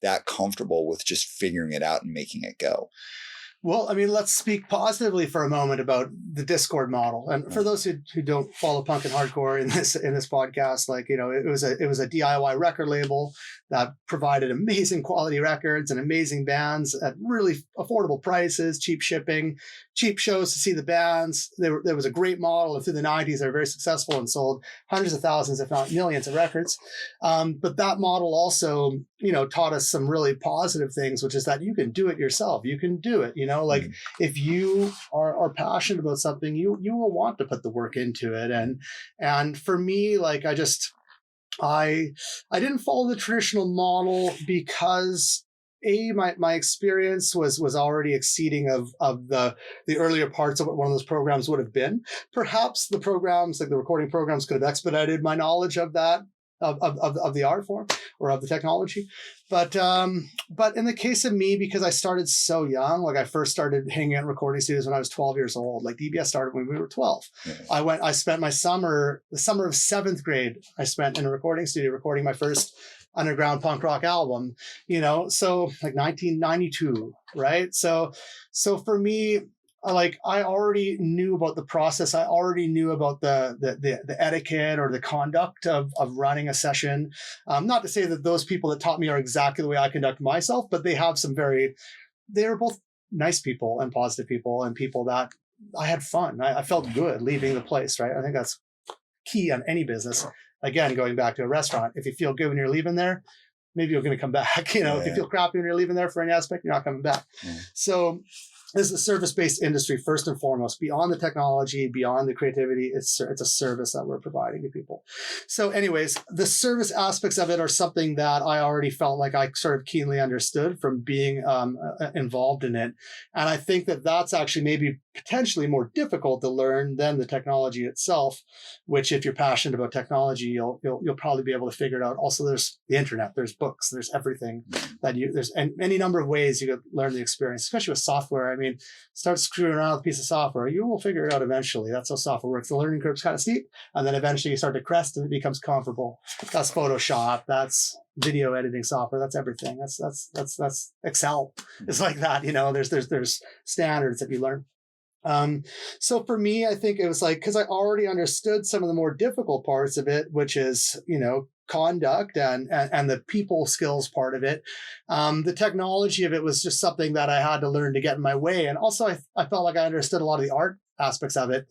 that comfortable with just figuring it out and making it go? Well, I mean, let's speak positively for a moment about the Discord model. And for those who don't follow punk and hardcore in this podcast, like, it was a DIY record label that provided amazing quality records and amazing bands at really affordable prices, cheap shipping, cheap shows to see the bands. There was a great model, and through the 90s, they were very successful and sold hundreds of thousands, if not millions of records. But that model also, taught us some really positive things, which is that you can do it yourself. You can do it, if you are passionate about something, you will want to put the work into it. And for me, like, I didn't follow the traditional model because my experience was already exceeding of the earlier parts of what one of those programs would have been. Perhaps the programs, like the recording programs, could have expedited my knowledge of that, of the art form or of the technology. But in the case of me, because I started so young, like I first started hanging out in recording studios when I was 12 years old. Like DBS started when we were 12. Yeah. I spent the summer of 7th grade, I spent in a recording studio recording my first underground punk rock album, so like 1992, right? So for me, like I already knew about the process. I already knew about the etiquette or the conduct of running a session. Not to say that those people that taught me are exactly the way I conduct myself, but they have they were both nice people and positive people and people that I had fun. I felt good leaving the place, right? I think that's key on any business. Again, going back to a restaurant, if you feel good when you're leaving there, maybe you're going to come back. If you feel crappy when you're leaving there for any aspect, you're not coming back. So this is a service-based industry, first and foremost, beyond the technology, beyond the creativity. It's a service that we're providing to people. So anyways, the service aspects of it are something that I already felt like I sort of keenly understood from being involved in it. And I think that that's actually maybe potentially more difficult to learn than the technology itself, which if you're passionate about technology, you'll probably be able to figure it out. Also, there's the internet, there's books, there's everything there's any number of ways you could learn the experience, especially with software. I mean, start screwing around with a piece of software, you will figure it out eventually. That's how software works. The learning curve's kind of steep, and then eventually you start to crest and it becomes comfortable. That's Photoshop, that's video editing software, that's everything. That's Excel. It's like that, there's standards that you learn. So for me, I think it was like, because I already understood some of the more difficult parts of it, which is, conduct and the people skills part of it. The technology of it was just something that I had to learn to get in my way. And also I felt like I understood a lot of the art aspects of it.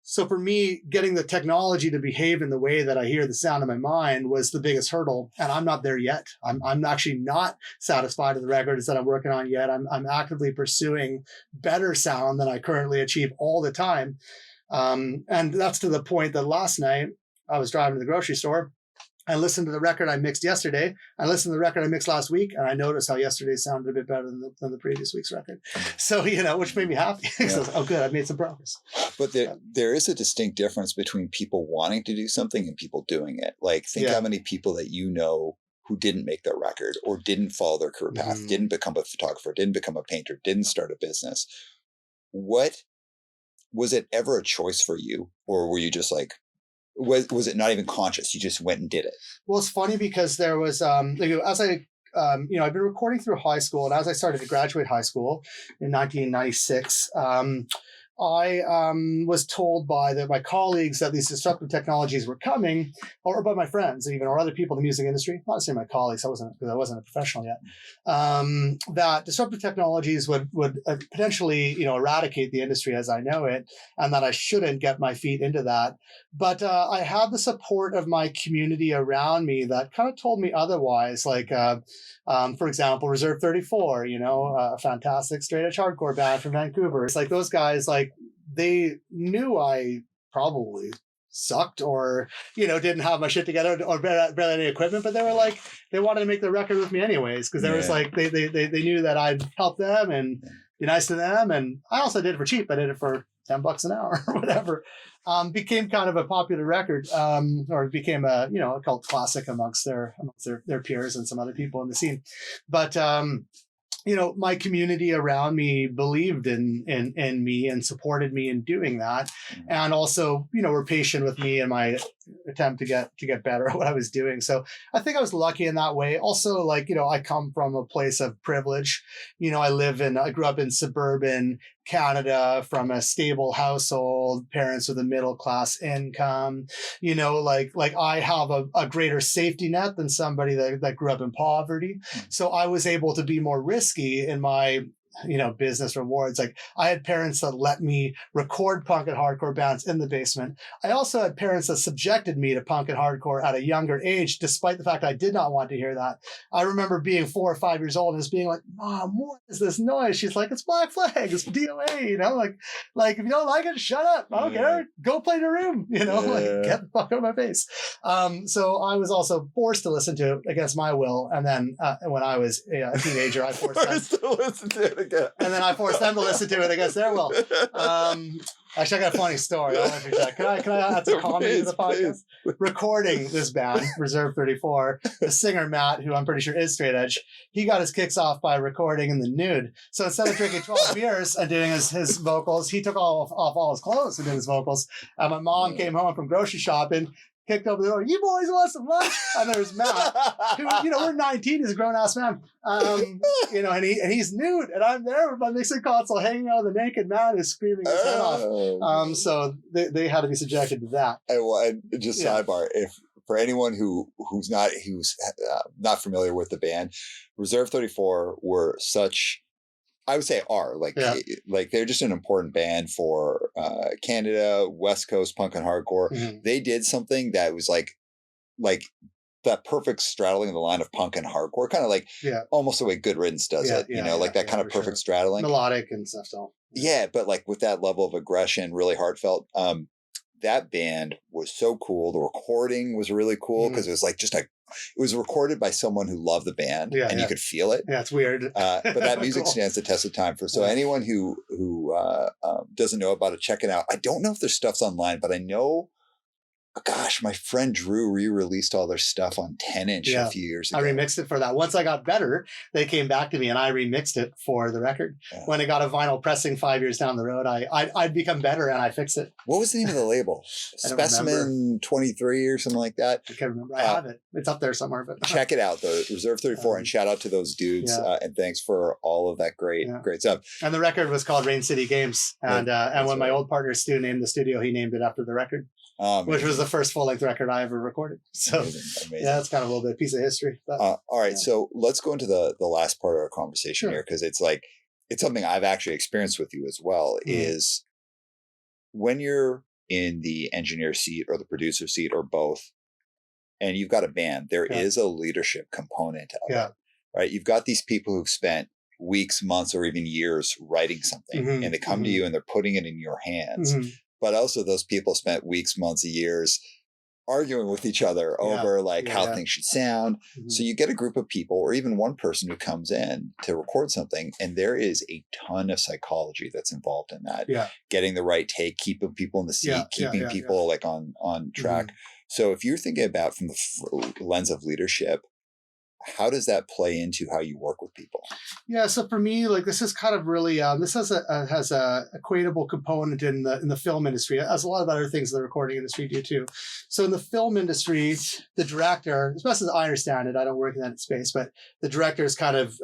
So for me, getting the technology to behave in the way that I hear the sound in my mind was the biggest hurdle. And I'm not there yet. I'm actually not satisfied with the records that I'm working on yet. I'm actively pursuing better sound than I currently achieve all the time. And that's to the point that last night I was driving to the grocery store. I listened to the record I mixed yesterday. I listened to the record I mixed last week, and I noticed how yesterday sounded a bit better than the previous week's record. So, which made me happy. So, oh, good, I've made some progress. But there is a distinct difference between people wanting to do something and people doing it. Like, think how many people that who didn't make their record or didn't follow their career path, didn't become a photographer, didn't become a painter, didn't start a business. Was it ever a choice for you, or were you just like, was it not even conscious? You just went and did it? Well, it's funny because there was, as I, I've been recording through high school, and as I started to graduate high school in 1996, I was told by my colleagues that these disruptive technologies were coming, or by my friends, even, or other people in the music industry. Not saying my colleagues, because I wasn't a professional yet. That disruptive technologies would potentially, eradicate the industry as I know it, and that I shouldn't get my feet into that. But I had the support of my community around me that kind of told me otherwise. Like, for example, Reserve 34, a fantastic straight edge hardcore band from Vancouver. It's like those guys, like, they knew I probably sucked or, didn't have my shit together or barely any equipment, but they were like, they wanted to make the record with me anyways, because there was like, they knew that I'd help them and be nice to them. And I also did it for cheap. I did it for $10 an hour or whatever. Became kind of a popular record, or it became a cult classic amongst their peers and some other people in the scene. But my community around me believed in me and supported me in doing that, and also were patient with me in my attempt to get better at what I was doing. So I think I was lucky in that way. Also, like, I come from a place of privilege. I grew up in suburban Canada from a stable household, parents with a middle class income. Like I have a greater safety net than somebody that grew up in poverty. So I was able to be more risky in my business rewards. Like I had parents that let me record punk and hardcore bands in the basement. I also had parents that subjected me to punk and hardcore at a younger age, despite the fact I did not want to hear that. I remember being 4 or 5 years old and just being like, Mom, what is this noise? She's like, it's Black Flag, it's DOA, like if you don't like it, shut up. I don't care. Go play in your room, like get the fuck out of my face. So I was also forced to listen to it against my will. And then when I was a teenager, I forced them to listen to it again. And then I forced them to listen to it against their will. Actually, I got a funny story. I'll interject. Can I add some comedy to the podcast? Recording this band, Reserve 34, the singer Matt, who I'm pretty sure is straight edge, he got his kicks off by recording in the nude. So instead of drinking 12 beers and doing his vocals, he took off all his clothes and did his vocals. And my mom came home from grocery shopping, kicked open the door, you boys want some lunch? And there's Matt, who, we're 19, he's a grown-ass man. And he's nude, and I'm there with my mixing console hanging out of the naked man is screaming his head off. So they had to be subjected to that. And just sidebar, if for anyone who's not familiar with the band, Reserve 34 were such, I would say like they're just an important band for Canada, West Coast punk and hardcore. Mm-hmm. They did something that was like that perfect straddling of the line of punk and hardcore, kind of like almost the way Good Riddance does it, like that kind of perfect straddling. Melodic and stuff. So. Yeah, but like with that level of aggression, really heartfelt. That band was so cool. The recording was really cool because it was like it was recorded by someone who loved the band and you could feel it. Yeah, it's weird. But that music cool. stands the test of time. So anyone who doesn't know about it, check it out. I don't know if their stuff's online, but I know, gosh, my friend Drew re-released all their stuff on 10-inch a few years ago. I remixed it for that. Once I got better, they came back to me and I remixed it for the record. Yeah. When it got a vinyl pressing 5 years down the road, I'd become better and I fixed it. What was the name of the label? Specimen 23 or something like that? I can't remember. I have it. It's up there somewhere. But check it out, though. Reserve 34, and shout out to those dudes. And thanks for all of that great stuff. And the record was called Rain City Games. And when my old partner Stu named the studio, he named it after the record. Which was the first full-length record I ever recorded. So amazing. Yeah, that's kind of a little bit of a piece of history. But, all right, so let's go into the last part of our conversation here, because it's something I've actually experienced with you as well, is when you're in the engineer seat or the producer seat or both, and you've got a band, there is a leadership component of it, right? You've got these people who've spent weeks, months, or even years writing something, and they come to you and they're putting it in your hands. But also those people spent weeks, months, years arguing with each other over how things should sound. So you get a group of people or even one person who comes in to record something, and there is a ton of psychology that's involved in that. Getting the right take, keeping people in the seat, keeping people on track. So if you're thinking about from the lens of leadership, how does that play into how you work with people? Yeah, so for me, this is kind of really this has a equatable component in the film industry, as a lot of other things in the recording industry do too. So in the film industry, the director, as best as I understand it, I don't work in that space, but the director is kind of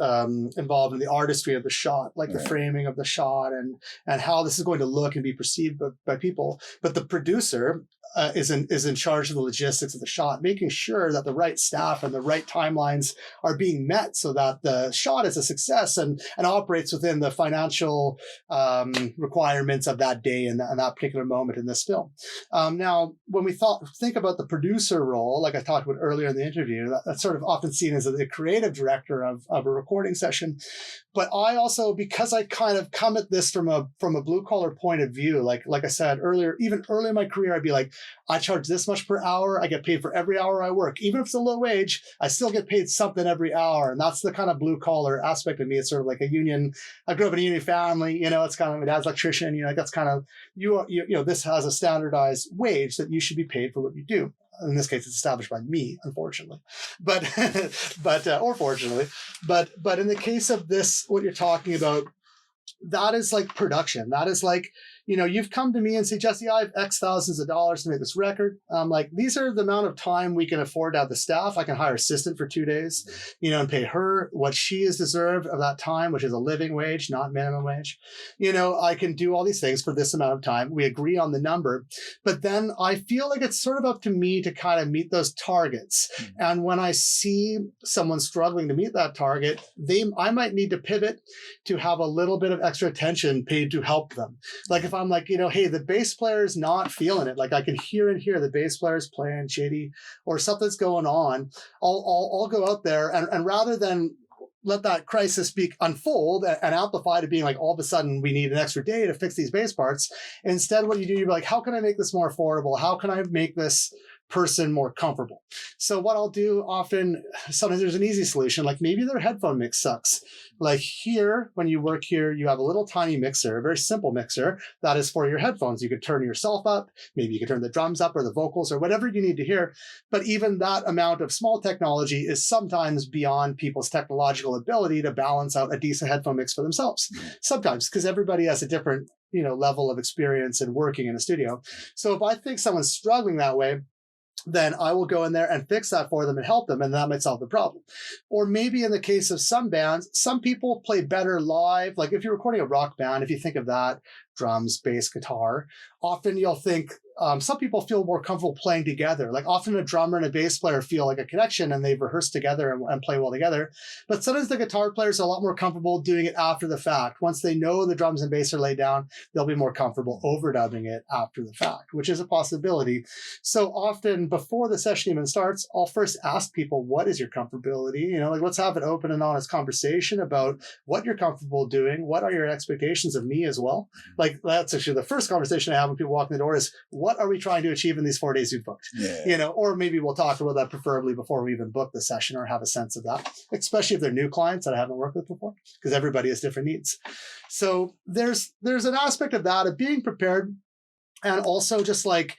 involved in the artistry of the shot, like the framing of the shot and how this is going to look and be perceived by people. But the producer is in charge of the logistics of the shot, making sure that the right staff and the right timelines are being met so that the shot is a success and operates within the financial requirements of that day and that particular moment in this film. Now, when we think about the producer role, like I talked about earlier in the interview, that's sort of often seen as the creative director of a recording session. But I also, because I kind of come at this from a blue collar point of view, like I said earlier, even early in my career, I'd be like, I charge this much per hour. I get paid for every hour I work. Even if it's a low wage, I still get paid something every hour. And that's the kind of blue collar aspect of me. It's sort of like a union. I grew up in a union family, it's kind of, my dad's electrician, that's kind of, this has a standardized wage that you should be paid for what you do. In this case, it's established by me, unfortunately, but or fortunately, but in the case of this, what you're talking about, that is like production. That is like, you've come to me and say, Jesse, I have X thousands of dollars to make this record. I'm like, these are the amount of time we can afford to have the staff. I can hire an assistant for 2 days, and pay her what she is deserved of that time, which is a living wage, not minimum wage. I can do all these things for this amount of time. We agree on the number, but then I feel like it's sort of up to me to kind of meet those targets. And when I see someone struggling to meet that target, I might need to pivot to have a little bit of extra attention paid to help them. Like if I'm like, hey, the bass player is not feeling it. Like I can hear the bass player is playing shitty or something's going on. I'll go out there and rather than let that crisis unfold and amplify to being like, all of a sudden we need an extra day to fix these bass parts. Instead, what you do, you're like, how can I make this more affordable? How can I make this person more comfortable? So what I'll do often, sometimes there's an easy solution, like maybe their headphone mix sucks. Like here, when you work here, you have a little tiny mixer, a very simple mixer that is for your headphones. You could turn yourself up, maybe you could turn the drums up or the vocals or whatever you need to hear. But even that amount of small technology is sometimes beyond people's technological ability to balance out a decent headphone mix for themselves. Sometimes, because everybody has a different level of experience in working in a studio. So if I think someone's struggling that way, then I will go in there and fix that for them and help them, and that might solve the problem. Or maybe in the case of some bands, some people play better live. Like if you're recording a rock band, if you think of that, drums, bass, guitar, often you'll think some people feel more comfortable playing together. Like often a drummer and a bass player feel like a connection and they've rehearsed together and play well together. But sometimes the guitar players are a lot more comfortable doing it after the fact. Once they know the drums and bass are laid down, they'll be more comfortable overdubbing it after the fact, which is a possibility. So often before the session even starts, I'll first ask people, what is your comfortability? Like let's have an open and honest conversation about what you're comfortable doing. What are your expectations of me as well? Like that's actually the first conversation I have when people walk in the door is, what are we trying to achieve in these 4 days you've booked? Yeah. Or maybe we'll talk about that preferably before we even book the session or have a sense of that, especially if they're new clients that I haven't worked with before, because everybody has different needs. So there's an aspect of that, of being prepared, and also just like,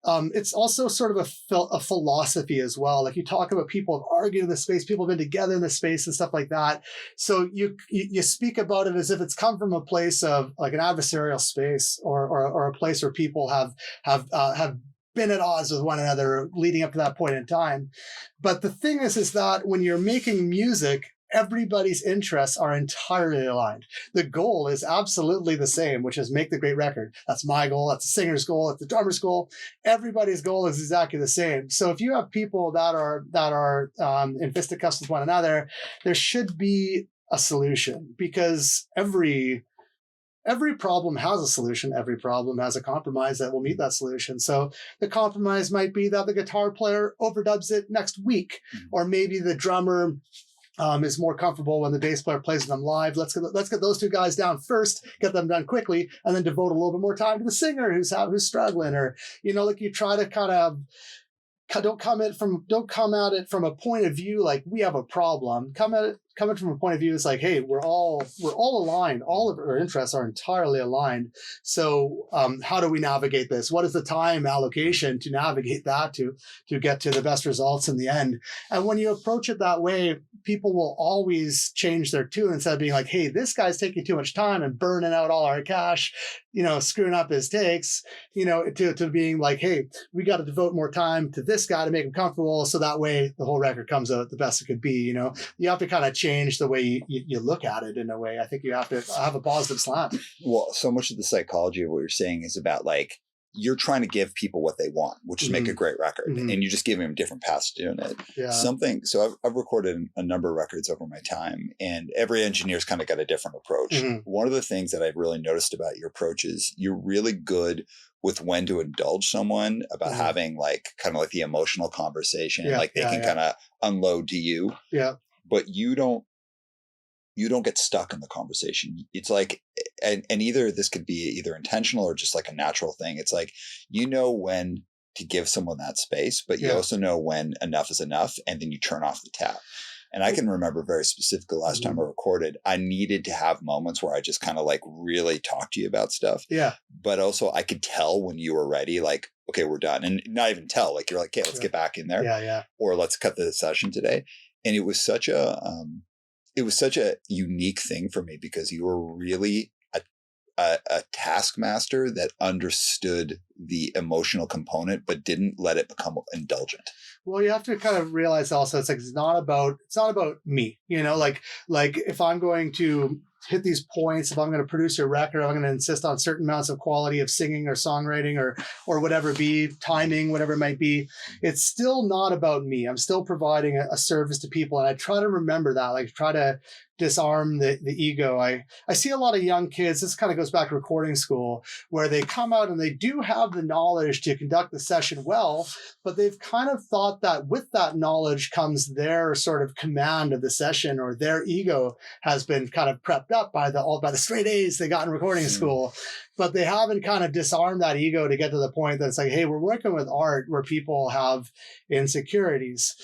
it's also sort of a philosophy as well. Like you talk about people have argued in the space, people have been together in the space and stuff like that. So you speak about it as if it's come from a place of like an adversarial space or a place where people have been at odds with one another leading up to that point in time. But the thing is that when you're making music, everybody's interests are entirely aligned. The goal is absolutely the same, which is make the great record. That's my goal. That's the singer's goal. That's the drummer's goal. Everybody's goal is exactly the same. So if you have people that are in fisticuffs with one another, there should be a solution, because every problem has a solution. Every problem has a compromise that will meet that solution. So the compromise might be that the guitar player overdubs it next week, or maybe the drummer is more comfortable when the bass player plays them live. Let's get those two guys down first, get them done quickly, and then devote a little bit more time to the singer who's struggling. Or like you try to kind of don't come at it from a point of view like we have a problem. Come at it from a point of view, it's like, hey, we're all aligned. All of our interests are entirely aligned. So how do we navigate this? What is the time allocation to navigate that to get to the best results in the end? And when you approach it that way, people will always change their tune. Instead of being like, hey, this guy's taking too much time and burning out all our cash, screwing up his takes, to being like, hey, we got to devote more time to this guy to make him comfortable, so that way the whole record comes out the best it could be. You have to kind of change the way you look at it in a way. I think you have to have a positive slant. Well, so much of the psychology of what you're saying is about like, you're trying to give people what they want, which is make a great record, and you're just giving them different paths to doing it. Yeah. So I've recorded a number of records over my time, and every engineer's kind of got a different approach. One of the things that I've really noticed about your approach is you're really good with when to indulge someone about having like kind of like the emotional conversation, like they can kind of unload to you. Yeah. But you don't get stuck in the conversation. It's like, and either this could be either intentional or just like a natural thing. It's like, when to give someone that space, but you also know when enough is enough, and then you turn off the tap. And I can remember very specifically last time I recorded, I needed to have moments where I just kind of like really talk to you about stuff. Yeah. But also I could tell when you were ready, like, okay, we're done. And not even tell, like, you're like, okay, let's get back in there. Yeah. Or let's cut the session today. And it was such a unique thing for me, because you were really a taskmaster that understood the emotional component, but didn't let it become indulgent. Well, you have to kind of realize also it's not about me, like if I'm going to hit these points, if I'm going to produce a record, I'm going to insist on certain amounts of quality of singing or songwriting or whatever it be, timing, whatever it might be. It's still not about me. I'm still providing a service to people. And I try to remember that, like try to disarm the ego. I see a lot of young kids, this kind of goes back to recording school, where they come out and they do have the knowledge to conduct the session well, but they've kind of thought that with that knowledge comes their sort of command of the session, or their ego has been kind of prepped up by the straight A's they got in recording school. But they haven't kind of disarmed that ego to get to the point that it's like, hey, we're working with art where people have insecurities.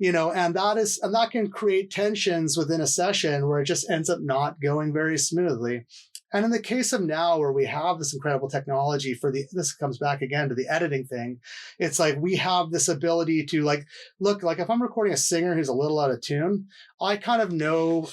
And that can create tensions within a session where it just ends up not going very smoothly. And in the case of now, where we have this incredible technology this comes back again to the editing thing. It's like we have this ability to look, if I'm recording a singer who's a little out of tune, I kind of know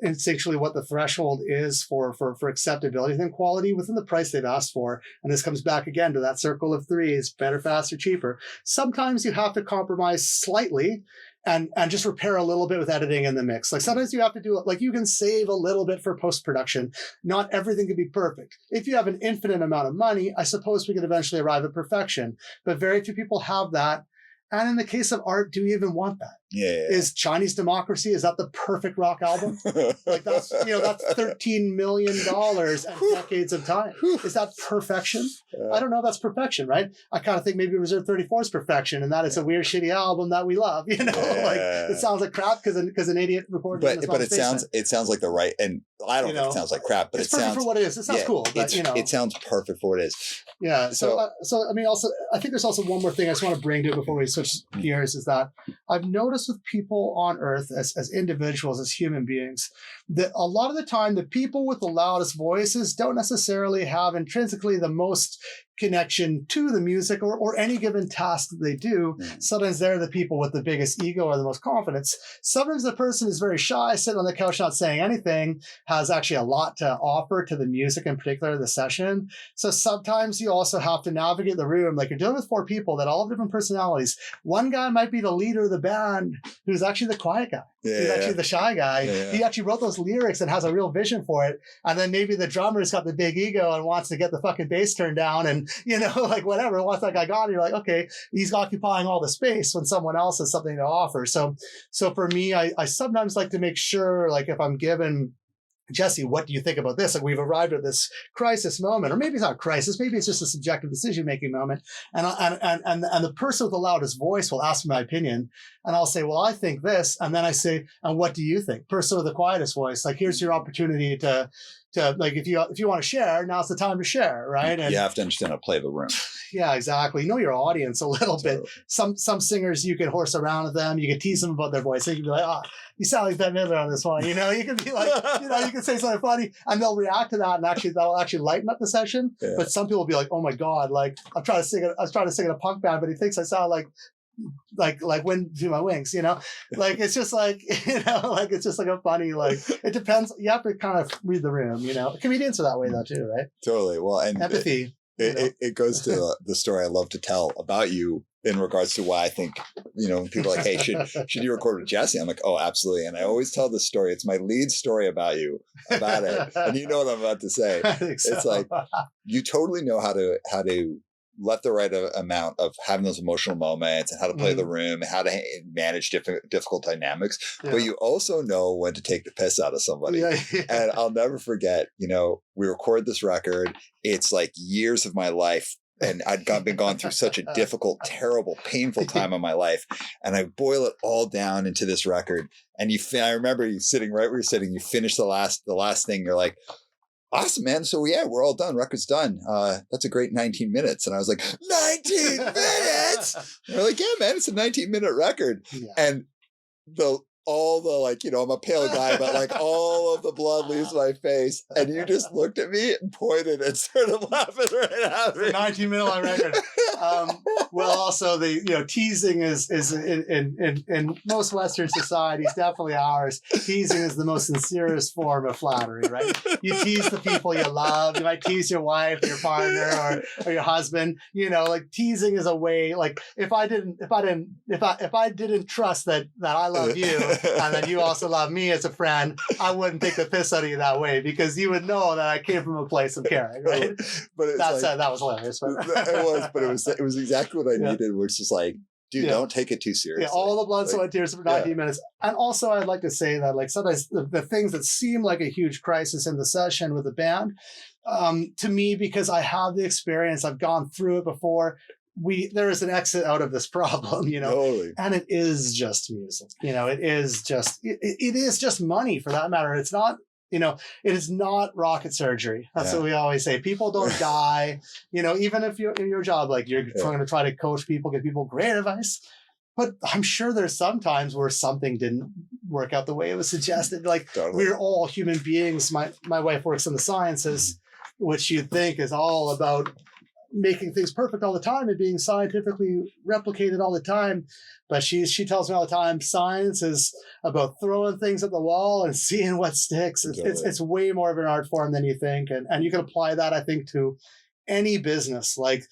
instinctually what the threshold is for acceptability and quality within the price they've asked for. And this comes back again to that circle of threes: better, faster, cheaper. Sometimes you have to compromise slightly and just repair a little bit with editing in the mix. Like sometimes you have to do it, like you can save a little bit for post-production. Not everything can be perfect. If you have an infinite amount of money, I suppose we could eventually arrive at perfection, but very few people have that. And in the case of art, do we even want that? Yeah. Is Chinese Democracy, is that the perfect rock album? Like that's $13 million and decades of time. Is that perfection? I don't know if that's perfection, right? I kind of think maybe Reserve 34 is perfection, and that is a weird, shitty album that we love. Like it sounds like crap because an idiot recorded it. But it sounds like the right, and I don't think it sounds like crap, but it's perfect for what it is. It sounds cool, but it sounds perfect for what it is. Yeah. So I mean, also I think there's also one more thing I just want to bring to it before we switch gears, is that I've noticed with people on Earth as individuals, as human beings, that a lot of the time the people with the loudest voices don't necessarily have intrinsically the most connection to the music or any given task that they do. Sometimes they're the people with the biggest ego or the most confidence. Sometimes the person is very shy, sitting on the couch not saying anything, has actually a lot to offer to the music, in particular the session. So sometimes you also have to navigate the room. Like you're dealing with four people that all have different personalities. One guy might be the leader of the band who's actually the quiet guy. He's actually the shy guy. He actually wrote those lyrics and has a real vision for it. And then maybe the drummer's got the big ego and wants to get the fucking bass turned down and, like whatever, once that guy got it, you're like, okay, he's occupying all the space when someone else has something to offer. So for me, I sometimes like to make sure, like if I'm given, Jesse, what do you think about this? Like we've arrived at this crisis moment, or maybe it's not a crisis, maybe it's just a subjective decision-making moment. And the person with the loudest voice will ask me my opinion, and I'll say, well, I think this. And then I say, and what do you think? Person with the quietest voice, like here's your opportunity to like, if you want to share, now's the time to share, right? And you have to understand how to play the room. Yeah, exactly. Know your audience a little bit. Some singers, you can horse around with them. You can tease them about their voice. So you can be like, oh, you sound like Bette Midler on this one. You can be like, you can say something funny, and they'll react to that, and that'll actually lighten up the session. Yeah. But some people will be like, oh my God, like I was trying to sing in a punk band, but he thinks I sound like wind to my wings, like it's just like, like it's just like a funny, like it depends. You have to kind of read the room, comedians are that way though too, right? Totally. Well, and empathy. It goes to the story I love to tell about you in regards to why I think, people are like, hey, should you record with Jesse? I'm like, oh, absolutely. And I always tell this story. It's my lead story about you, about it. And you know what I'm about to say. I think so. It's like, you totally know how to let the right amount of having those emotional moments and how to play the room and how to manage difficult dynamics. Yeah. But you also know when to take the piss out of somebody. Yeah. And I'll never forget, we record this record. It's like years of my life. And I'd been gone through such a difficult, terrible, painful time of my life. And I boil it all down into this record. And I remember you sitting right where you're sitting. You finish the last thing. You're like, awesome, man. So yeah, we're all done. Record's done. That's a great 19 minutes. And I was like, 19 minutes? And we're like, yeah, man, it's a 19-minute record. Yeah. And all the, like, I'm a pale guy, but like all of the blood leaves my face. And you just looked at me and pointed and started laughing right at me. 19-minute long record. Well, also the teasing is in most Western societies, definitely ours. Teasing is the most sincerest form of flattery, right? You tease the people you love. You might tease your wife, your partner, or your husband. Like teasing is a way. Like if I didn't trust that I love you and that you also love me as a friend, I wouldn't take the piss out of you that way, because you would know that I came from a place of caring, right? But that was hilarious. It was exactly what I needed, which is like, dude, don't take it too seriously. Yeah, all the blood, sweat, and tears for 19 minutes. And also, I'd like to say that, like, sometimes the things that seem like a huge crisis in the session with the band, to me, because I have the experience, I've gone through it before. There is an exit out of this problem, Totally. And it is just music. It is just money, for that matter. It's not. It is not rocket surgery. That's what we always say. People don't die, even if you're in your job, like you're going to try to coach people, give people great advice. But I'm sure there's some times where something didn't work out the way it was suggested. Like we're all human beings. My wife works in the sciences, which you'd think is all about making things perfect all the time and being scientifically replicated all the time. But she tells me all the time, science is about throwing things at the wall and seeing what sticks. It's way more of an art form than you think. And you can apply that, I think, to any business. Like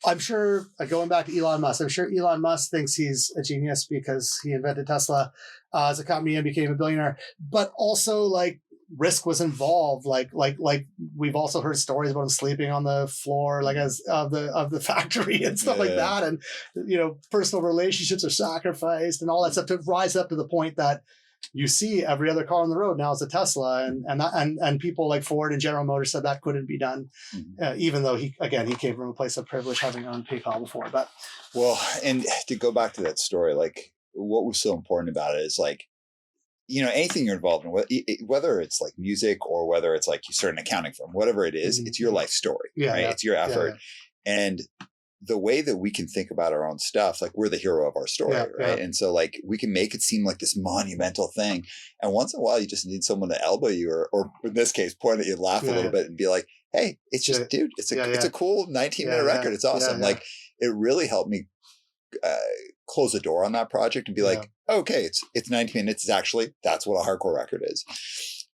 I'm sure, going back to Elon Musk, I'm sure Elon Musk thinks he's a genius because he invented Tesla as a company and became a billionaire. But also, like, risk was involved. Like we've also heard stories about him sleeping on the floor, like of the factory and stuff like that. And personal relationships are sacrificed and all that stuff to rise up to the point that you see every other car on the road now is a Tesla, and people like Ford and General Motors said that couldn't be done, even though he came from a place of privilege, having owned PayPal before. But and to go back to that story, like what was so important about it is like, anything you're involved in, whether it's like music or whether it's like you start an accounting firm, whatever it is, it's your life story, right? It's your effort. And the way that we can think about our own stuff, like we're the hero of our story, right? And so like we can make it seem like this monumental thing. And once in a while, you just need someone to elbow you or in this case, point at you, laugh a little bit and be like, hey, it's just, dude, it's a cool 19-minute record. It's awesome. Like it really helped me close the door on that project and be like, okay, it's 19 minutes. That's what a hardcore record is.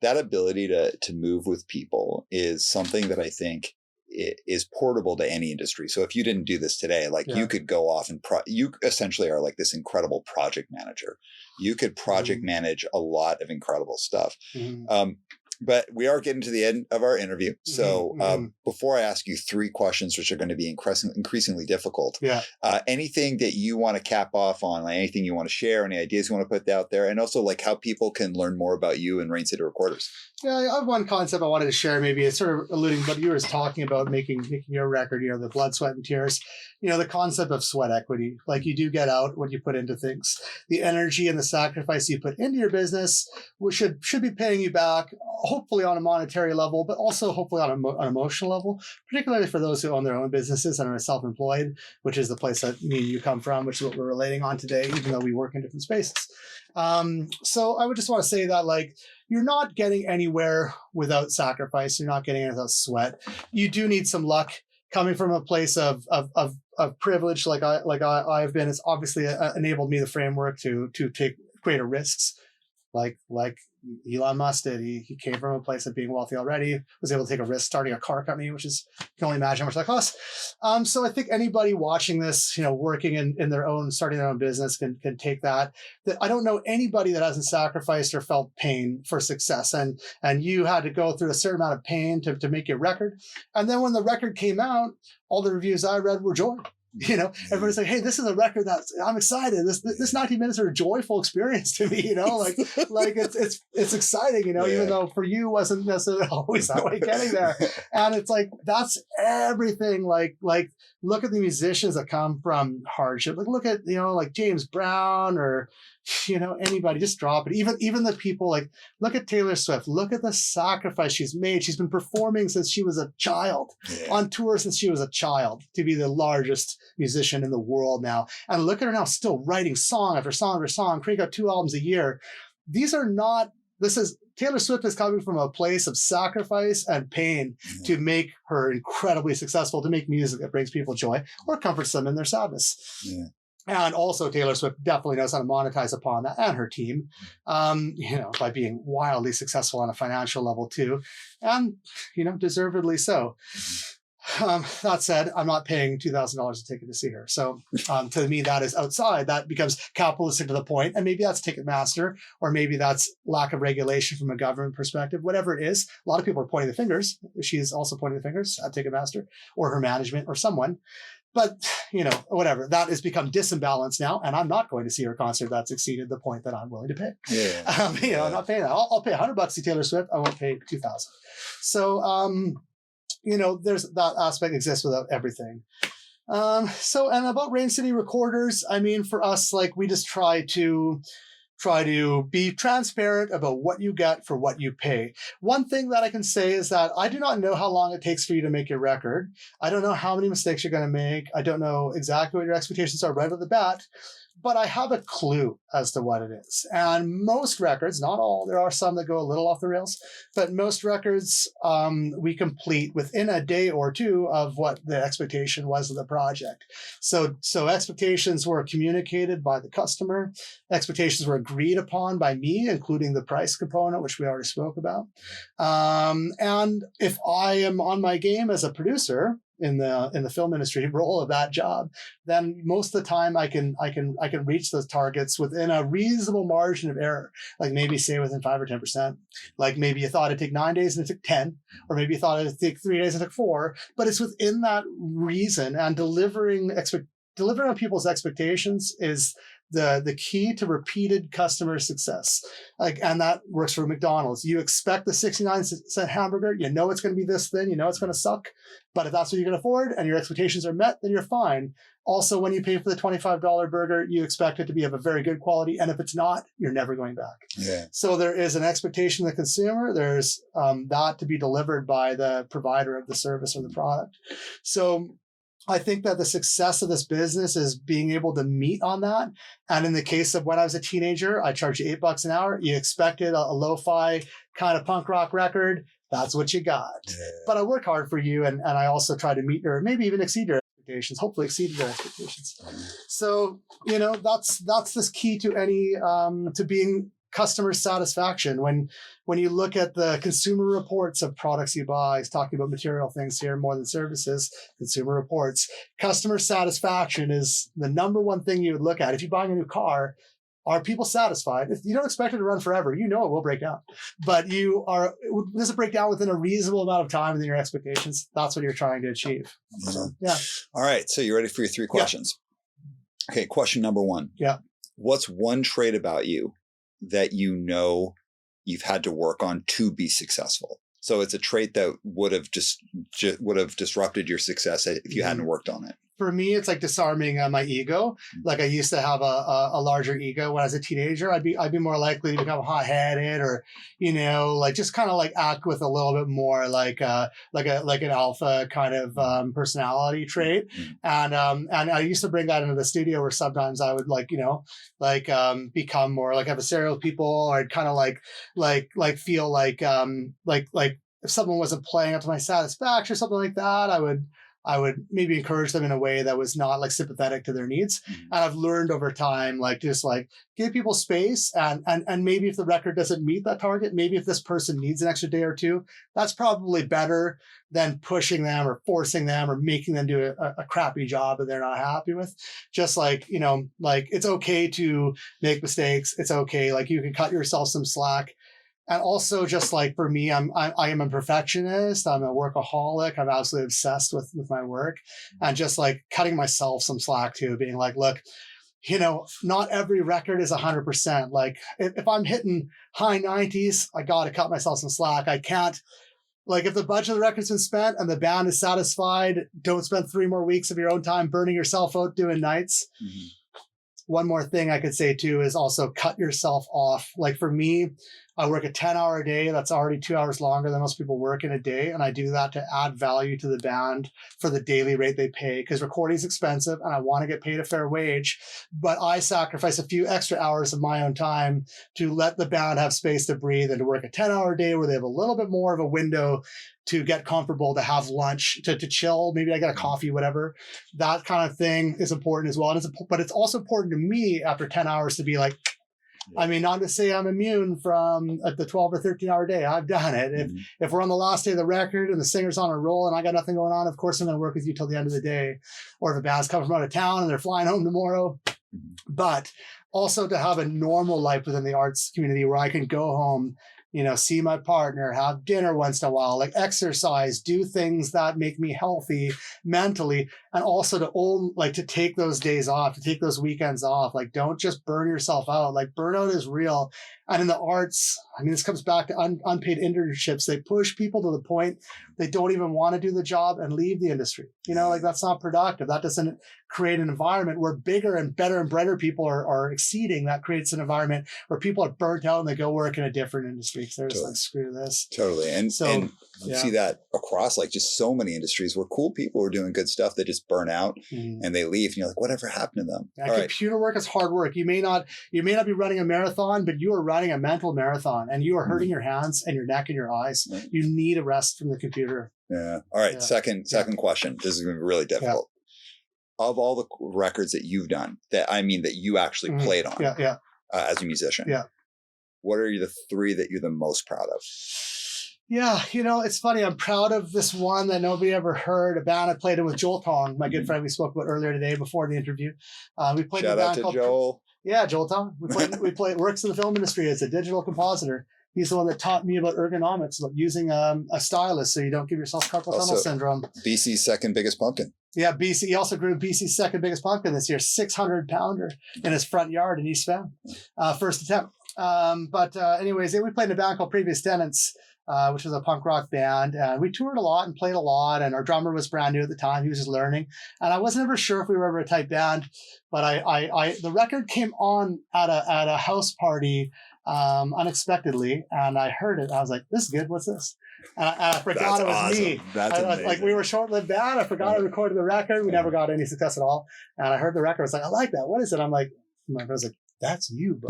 That ability to move with people is something that I think is portable to any industry. So if you didn't do this today, like you could go off and you essentially are like this incredible project manager. You could project manage a lot of incredible stuff. But we are getting to the end of our interview. So before I ask you 3 questions, which are going to be increasingly difficult, anything that you want to cap off on, like anything you want to share, any ideas you want to put out there, and also like how people can learn more about you and Rain City Recorders. Yeah, I have one concept I wanted to share. Maybe it's sort of alluding to what you were talking about, making your record, the blood, sweat, and tears. The concept of sweat equity. Like you do get out what you put into things. The energy and the sacrifice you put into your business should be paying you back, hopefully on a monetary level, but also hopefully on an emotional level, particularly for those who own their own businesses and are self-employed, which is the place that me and you come from, which is what we're relating on today, even though we work in different spaces. So I would just want to say that, like, you're not getting anywhere without sacrifice. You're not getting it without sweat. You do need some luck. Coming from a place of privilege, like I've been, it's obviously enabled me the framework to take greater risks, like Elon Musk did. He came from a place of being wealthy already, was able to take a risk starting a car company, which is, you can only imagine how much that costs. So I think anybody watching this, working in their own, starting their own business can take that I don't know anybody that hasn't sacrificed or felt pain for success. And you had to go through a certain amount of pain to make your record. And then when the record came out, all the reviews I read were joy. Everybody's like, hey, this is a record that I'm excited. This 19 minutes are a joyful experience to me, like it's exciting, even though for you wasn't necessarily always that way getting there. And it's like, that's everything. Like look at the musicians that come from hardship. Like look at, like James Brown or, anybody, just drop it. Even the people, like, look at Taylor Swift, look at the sacrifice she's made. She's been performing since she was a child, on tour since she was a child, to be the largest musician in the world now. And look at her now, still writing song after song after song, cranking out 2 albums a year. Taylor Swift is coming from a place of sacrifice and pain to make her incredibly successful, to make music that brings people joy or comforts them in their sadness. Yeah. And also Taylor Swift definitely knows how to monetize upon that, and her team, by being wildly successful on a financial level too. And, deservedly so. That said, I'm not paying $2,000 a ticket to see her. So to me, that is outside. That becomes capitalistic to the point. And maybe that's Ticketmaster, or maybe that's lack of regulation from a government perspective, whatever it is. A lot of people are pointing the fingers. She is also pointing the fingers at Ticketmaster or her management or someone. But, whatever. That has become disembalanced now. And I'm not going to see her concert that's exceeded the point that I'm willing to pay. Yeah. I'm not paying that. I'll pay $100 to see Taylor Swift. I won't pay $2,000. So, there's that aspect exists without everything. And about Rain City Recorders, for us, we just try to be transparent about what you get for what you pay. One thing that I can say is that I do not know how long it takes for you to make your record. I don't know how many mistakes you're going to make. I don't know exactly what your expectations are right off the bat. But I have a clue as to what it is. And most records, not all, there are some that go a little off the rails, but most records we complete within a day or two of what the expectation was of the project. So expectations were communicated by the customer. Expectations were agreed upon by me, including the price component, which we already spoke about. And if I am on my game as a producer, in the film industry role of that job, then most of the time I can reach those targets within a reasonable margin of error. Like maybe say within 5 or 10%. Like maybe you thought it'd take 9 days and it took 10, or maybe you thought it'd take 3 days and it took 4. But it's within that reason, and delivering on people's expectations is the key to repeated customer success. And that works for McDonald's. You expect the 69-cent hamburger, you know it's going to be this thin, you know it's going to suck, but if that's what you can afford and your expectations are met, then you're fine. Also, when you pay for the $25 burger, you expect it to be of a very good quality, and if it's not, you're never going back. Yeah. So there is an expectation of the consumer. There's that to be delivered by the provider of the service or the product. So I think that the success of this business is being able to meet on that. And in the case of when I was a teenager, I charged you $8 an hour. You expected a lo-fi kind of punk rock record. That's what you got. Yeah. But I work hard for you, and I also try to meet or maybe even exceed your expectations, hopefully exceed your expectations. So, that's this key to any, to being customer satisfaction. When you look at the consumer reports of products you buy, he's talking about material things here more than services, consumer reports. Customer satisfaction is the number one thing you would look at. If you're buying a new car, are people satisfied? If you don't expect it to run forever, it will break down. But does it break down within a reasonable amount of time within your expectations? That's what you're trying to achieve. Mm-hmm. So, yeah. All right. So you ready for your 3 questions? Yeah. Okay. Question number 1. Yeah. What's one trait about you that you've had to work on to be successful? So it's a trait that would have disrupted your success if you hadn't worked on it. For me, it's like disarming my ego. Like I used to have a larger ego when I was a teenager. I'd be more likely to become hot-headed, or just kind of act with a little bit more like an alpha kind of personality trait. And I used to bring that into the studio, where sometimes I would become more like adversarial with people, or I'd kind of feel like if someone wasn't playing up to my satisfaction or something like that, I would maybe encourage them in a way that was not sympathetic to their needs. Mm-hmm. And I've learned over time, give people space, and maybe if the record doesn't meet that target, maybe if this person needs an extra day or 2, that's probably better than pushing them or forcing them or making them do a crappy job that they're not happy with. Just it's okay to make mistakes. It's okay. You can cut yourself some slack. And also, just for me, I am a perfectionist. I'm a workaholic. I'm absolutely obsessed with my work, and just cutting myself some slack too, being look, not every record is 100%. If I'm hitting high 90s, I got to cut myself some slack. I can't, if the budget of the record's been spent and the band is satisfied, don't spend 3 more weeks of your own time burning yourself out doing nights. Mm-hmm. One more thing I could say too is also cut yourself off. For me, I work a 10-hour day. That's already 2 hours longer than most people work in a day. And I do that to add value to the band for the daily rate they pay, because recording is expensive and I want to get paid a fair wage. But I sacrifice a few extra hours of my own time to let the band have space to breathe and to work a 10-hour day where they have a little bit more of a window to get comfortable, to have lunch, to chill. Maybe I get a coffee, whatever. That kind of thing is important as well. But it's also important to me after 10 hours to be like, I mean, not to say I'm immune from the 12 or 13-hour day. I've done it. If we're on the last day of the record and the singer's on a roll and I got nothing going on, of course I'm going to work with you till the end of the day. Or if a band's coming from out of town and they're flying home tomorrow. But also to have a normal life within the arts community where I can go home, see my partner, have dinner once in a while, like exercise, do things that make me healthy mentally, and also to take those days off, to take those weekends off. Like, don't just burn yourself out. Like, burnout is real. And in the arts, I mean, this comes back to unpaid internships. They push people to the point they don't even want to do the job and leave the industry. Like, that's not productive. That doesn't create an environment where bigger and better and brighter people are exceeding. That creates an environment where people are burnt out and they go work in a different industry because they're just like, screw this. Totally. And you see that across like just so many industries where cool people are doing good stuff that just burn out and they leave. And you're like, whatever happened to them? Computer work is hard work. You may not be running a marathon, but you are running a mental marathon and you are hurting your hands and your neck and your eyes. You need a rest from the computer. Yeah. All right. Second question. This is going to be really difficult. Of all the records that you've done, that you actually played on as a musician, what are the three that you're the most proud of? Yeah, it's funny. I'm proud of this one that nobody ever heard. A band I played in with Joel Tong, my good friend we spoke about earlier today before the interview. We played Shout in a out band to called Joel. Yeah, Joel Tong. We played works in the film industry as a digital compositor. He's the one that taught me about ergonomics, about using a stylus so you don't give yourself carpal tunnel syndrome. BC's second biggest pumpkin. Yeah, BC. He also grew BC's second biggest pumpkin this year, 600-pounder in his front yard in East Van, first attempt. Anyways, we played in a band called Previous Tenants, which was a punk rock band. And we toured a lot and played a lot. And our drummer was brand new at the time. He was just learning. And I wasn't ever sure if we were ever a tight band. But the record came on at a house party unexpectedly. And I heard it. I was like, this is good. What's this? And I forgot it was awesome. Me. That's amazing. Like, we were a short-lived band. I forgot I recorded the record. We never got any success at all. And I heard the record. I was like, I like that. What is it? I'm like, my friend was like, that's you, bro.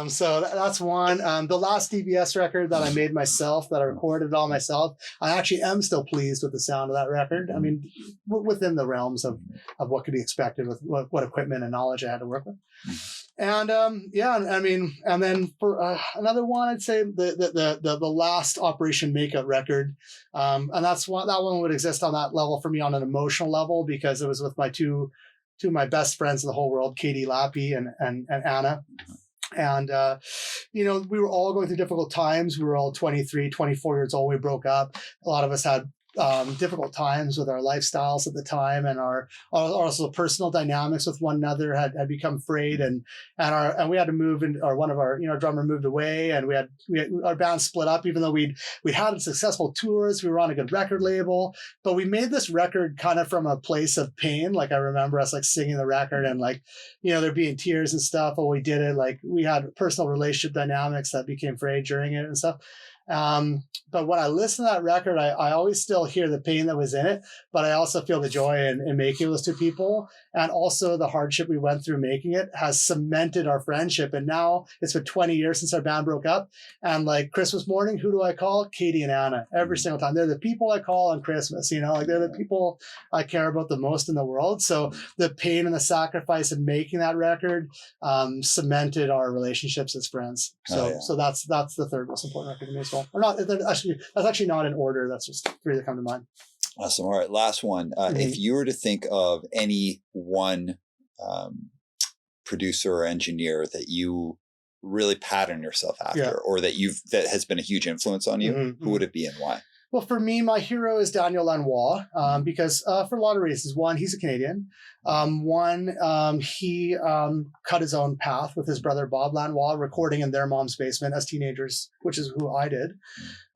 So that's one. The last DBS record that I made myself, that I recorded all myself, I actually am still pleased with the sound of that record. I mean, within the realms of what could be expected with what equipment and knowledge I had to work with. And and then for another one, I'd say the last Operation Makeup record, and that one would exist on that level for me on an emotional level because it was with my two of my best friends in the whole world, Katie Lappy and Anna. And, we were all going through difficult times. We were all 23, 24 years old. We broke up. A lot of us had difficult times with our lifestyles at the time, and our also personal dynamics with one another had become frayed, and we had to move, or one of our drummer moved away, and we had our band split up. Even though we had successful tours, we were on a good record label, but we made this record kind of from a place of pain. Like, I remember us like singing the record and like there being tears and stuff while we did it. Like, we had personal relationship dynamics that became frayed during it and stuff. But when I listen to that record, I always still hear the pain that was in it, but I also feel the joy in making those two people. And also the hardship we went through making it has cemented our friendship. And now it's been 20 years since our band broke up. And like Christmas morning, who do I call? Katie and Anna every single time. They're the people I call on Christmas, like they're the people I care about the most in the world. So the pain and the sacrifice in making that record cemented our relationships as friends. So that's the third most important record to me as well. Or not, that's actually not in order. That's just three that come to mind. Awesome. All right. Last one. If you were to think of any one producer or engineer that you really pattern yourself after, or that has been a huge influence on you, who would it be and why? Well, for me, my hero is Daniel Lanois, because for a lot of reasons. One, he's a Canadian. He cut his own path with his brother Bob Lanois, recording in their mom's basement as teenagers, which is who I did,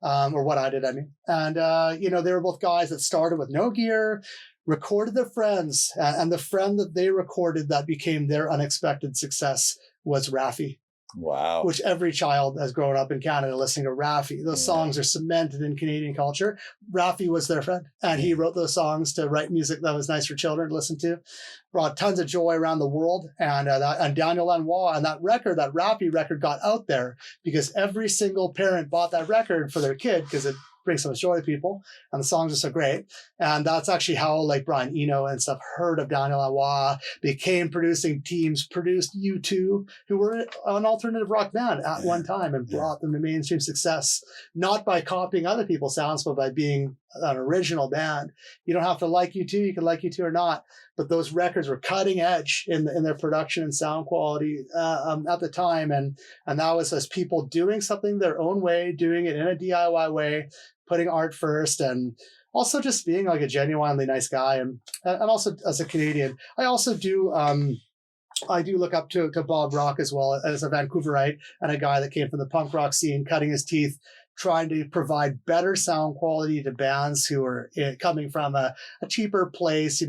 or what I did, I mean. And, they were both guys that started with no gear, recorded their friends, and the friend that they recorded that became their unexpected success was Raffi. Wow. which every child has grown up in Canada listening to Raffi. Those songs are cemented in Canadian culture. Raffi was their friend, and he wrote those songs to write music that was nice for children to listen to. Brought tons of joy around the world, and Daniel Lanois, and that record, that Raffi record, got out there because every single parent bought that record for their kid because it brings so much joy to people, and the songs are so great. And that's actually how like Brian Eno and stuff heard of Daniel Lanois, became producing teams, produced U2, who were an alternative rock band at one time, and brought them to mainstream success, not by copying other people's sounds, but by being an original band. You don't have to like U2, you can like U2 or not, but those records were cutting edge in their production and sound quality at the time. And that was as people doing something their own way, doing it in a DIY way, putting art first, and also just being like a genuinely nice guy. And also as a Canadian, I also do I do look up to Bob Rock as well, as a Vancouverite and a guy that came from the punk rock scene, cutting his teeth, trying to provide better sound quality to bands who are coming from a cheaper place,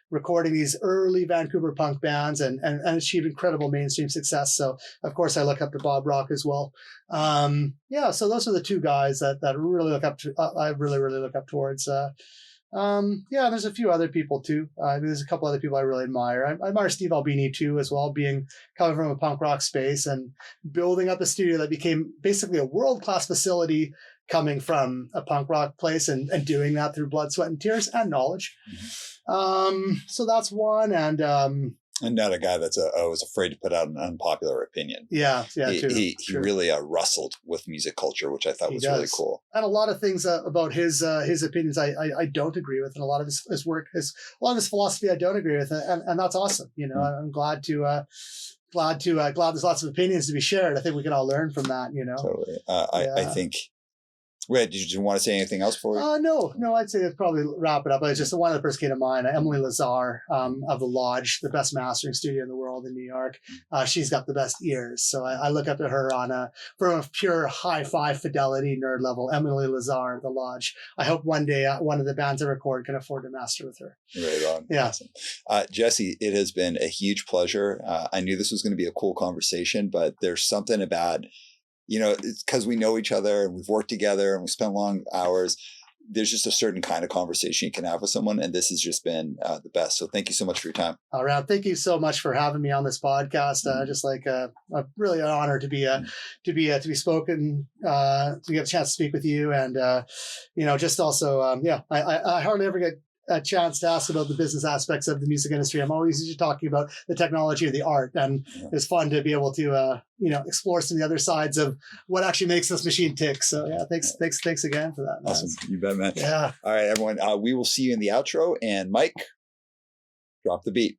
recording these early Vancouver punk bands and achieve incredible mainstream success. So of course I look up to Bob Rock as well. So those are the two guys that I really look up to. I really look up towards. There's a few other people too. There's a couple other people I really admire. I admire Steve Albini too, as well, coming from a punk rock space and building up a studio that became basically a world-class facility, coming from a punk rock place and doing that through blood, sweat, and tears and knowledge. So that's one. And not a guy that's was afraid to put out an unpopular opinion. He really wrestled with music culture, which I thought was really cool. And a lot of things about his opinions I don't agree with, and a lot of his work, a lot of his philosophy I don't agree with, and that's awesome. I'm glad there's lots of opinions to be shared. I think we can all learn from that. Totally. I think. Wait, did you want to say anything else before? No, I'd say I'd probably wrap it up. It's just one of the first came to mind, Emily Lazar of The Lodge, the best mastering studio in the world in New York. She's got the best ears. So I look up to her from a pure hi-fi fidelity nerd level, Emily Lazar of The Lodge. I hope one day one of the bands I record can afford to master with her. Right on. Yeah. Awesome. Jesse, it has been a huge pleasure. I knew this was going to be a cool conversation, but there's something about it's because we know each other and we've worked together and we spent long hours. There's just a certain kind of conversation you can have with someone, and this has just been the best. So thank you so much for your time. All right, thank you so much for having me on this podcast. Just like really an honor to be spoken, to get a chance to speak with you, and just also I hardly ever get a chance to ask about the business aspects of the music industry. I'm always usually talking about the technology or the art, and it's fun to be able to explore some of the other sides of what actually makes this machine tick. So thanks again for that. Awesome, you bet, man. Yeah. All right, everyone. We will see you in the outro. And Mike, drop the beat.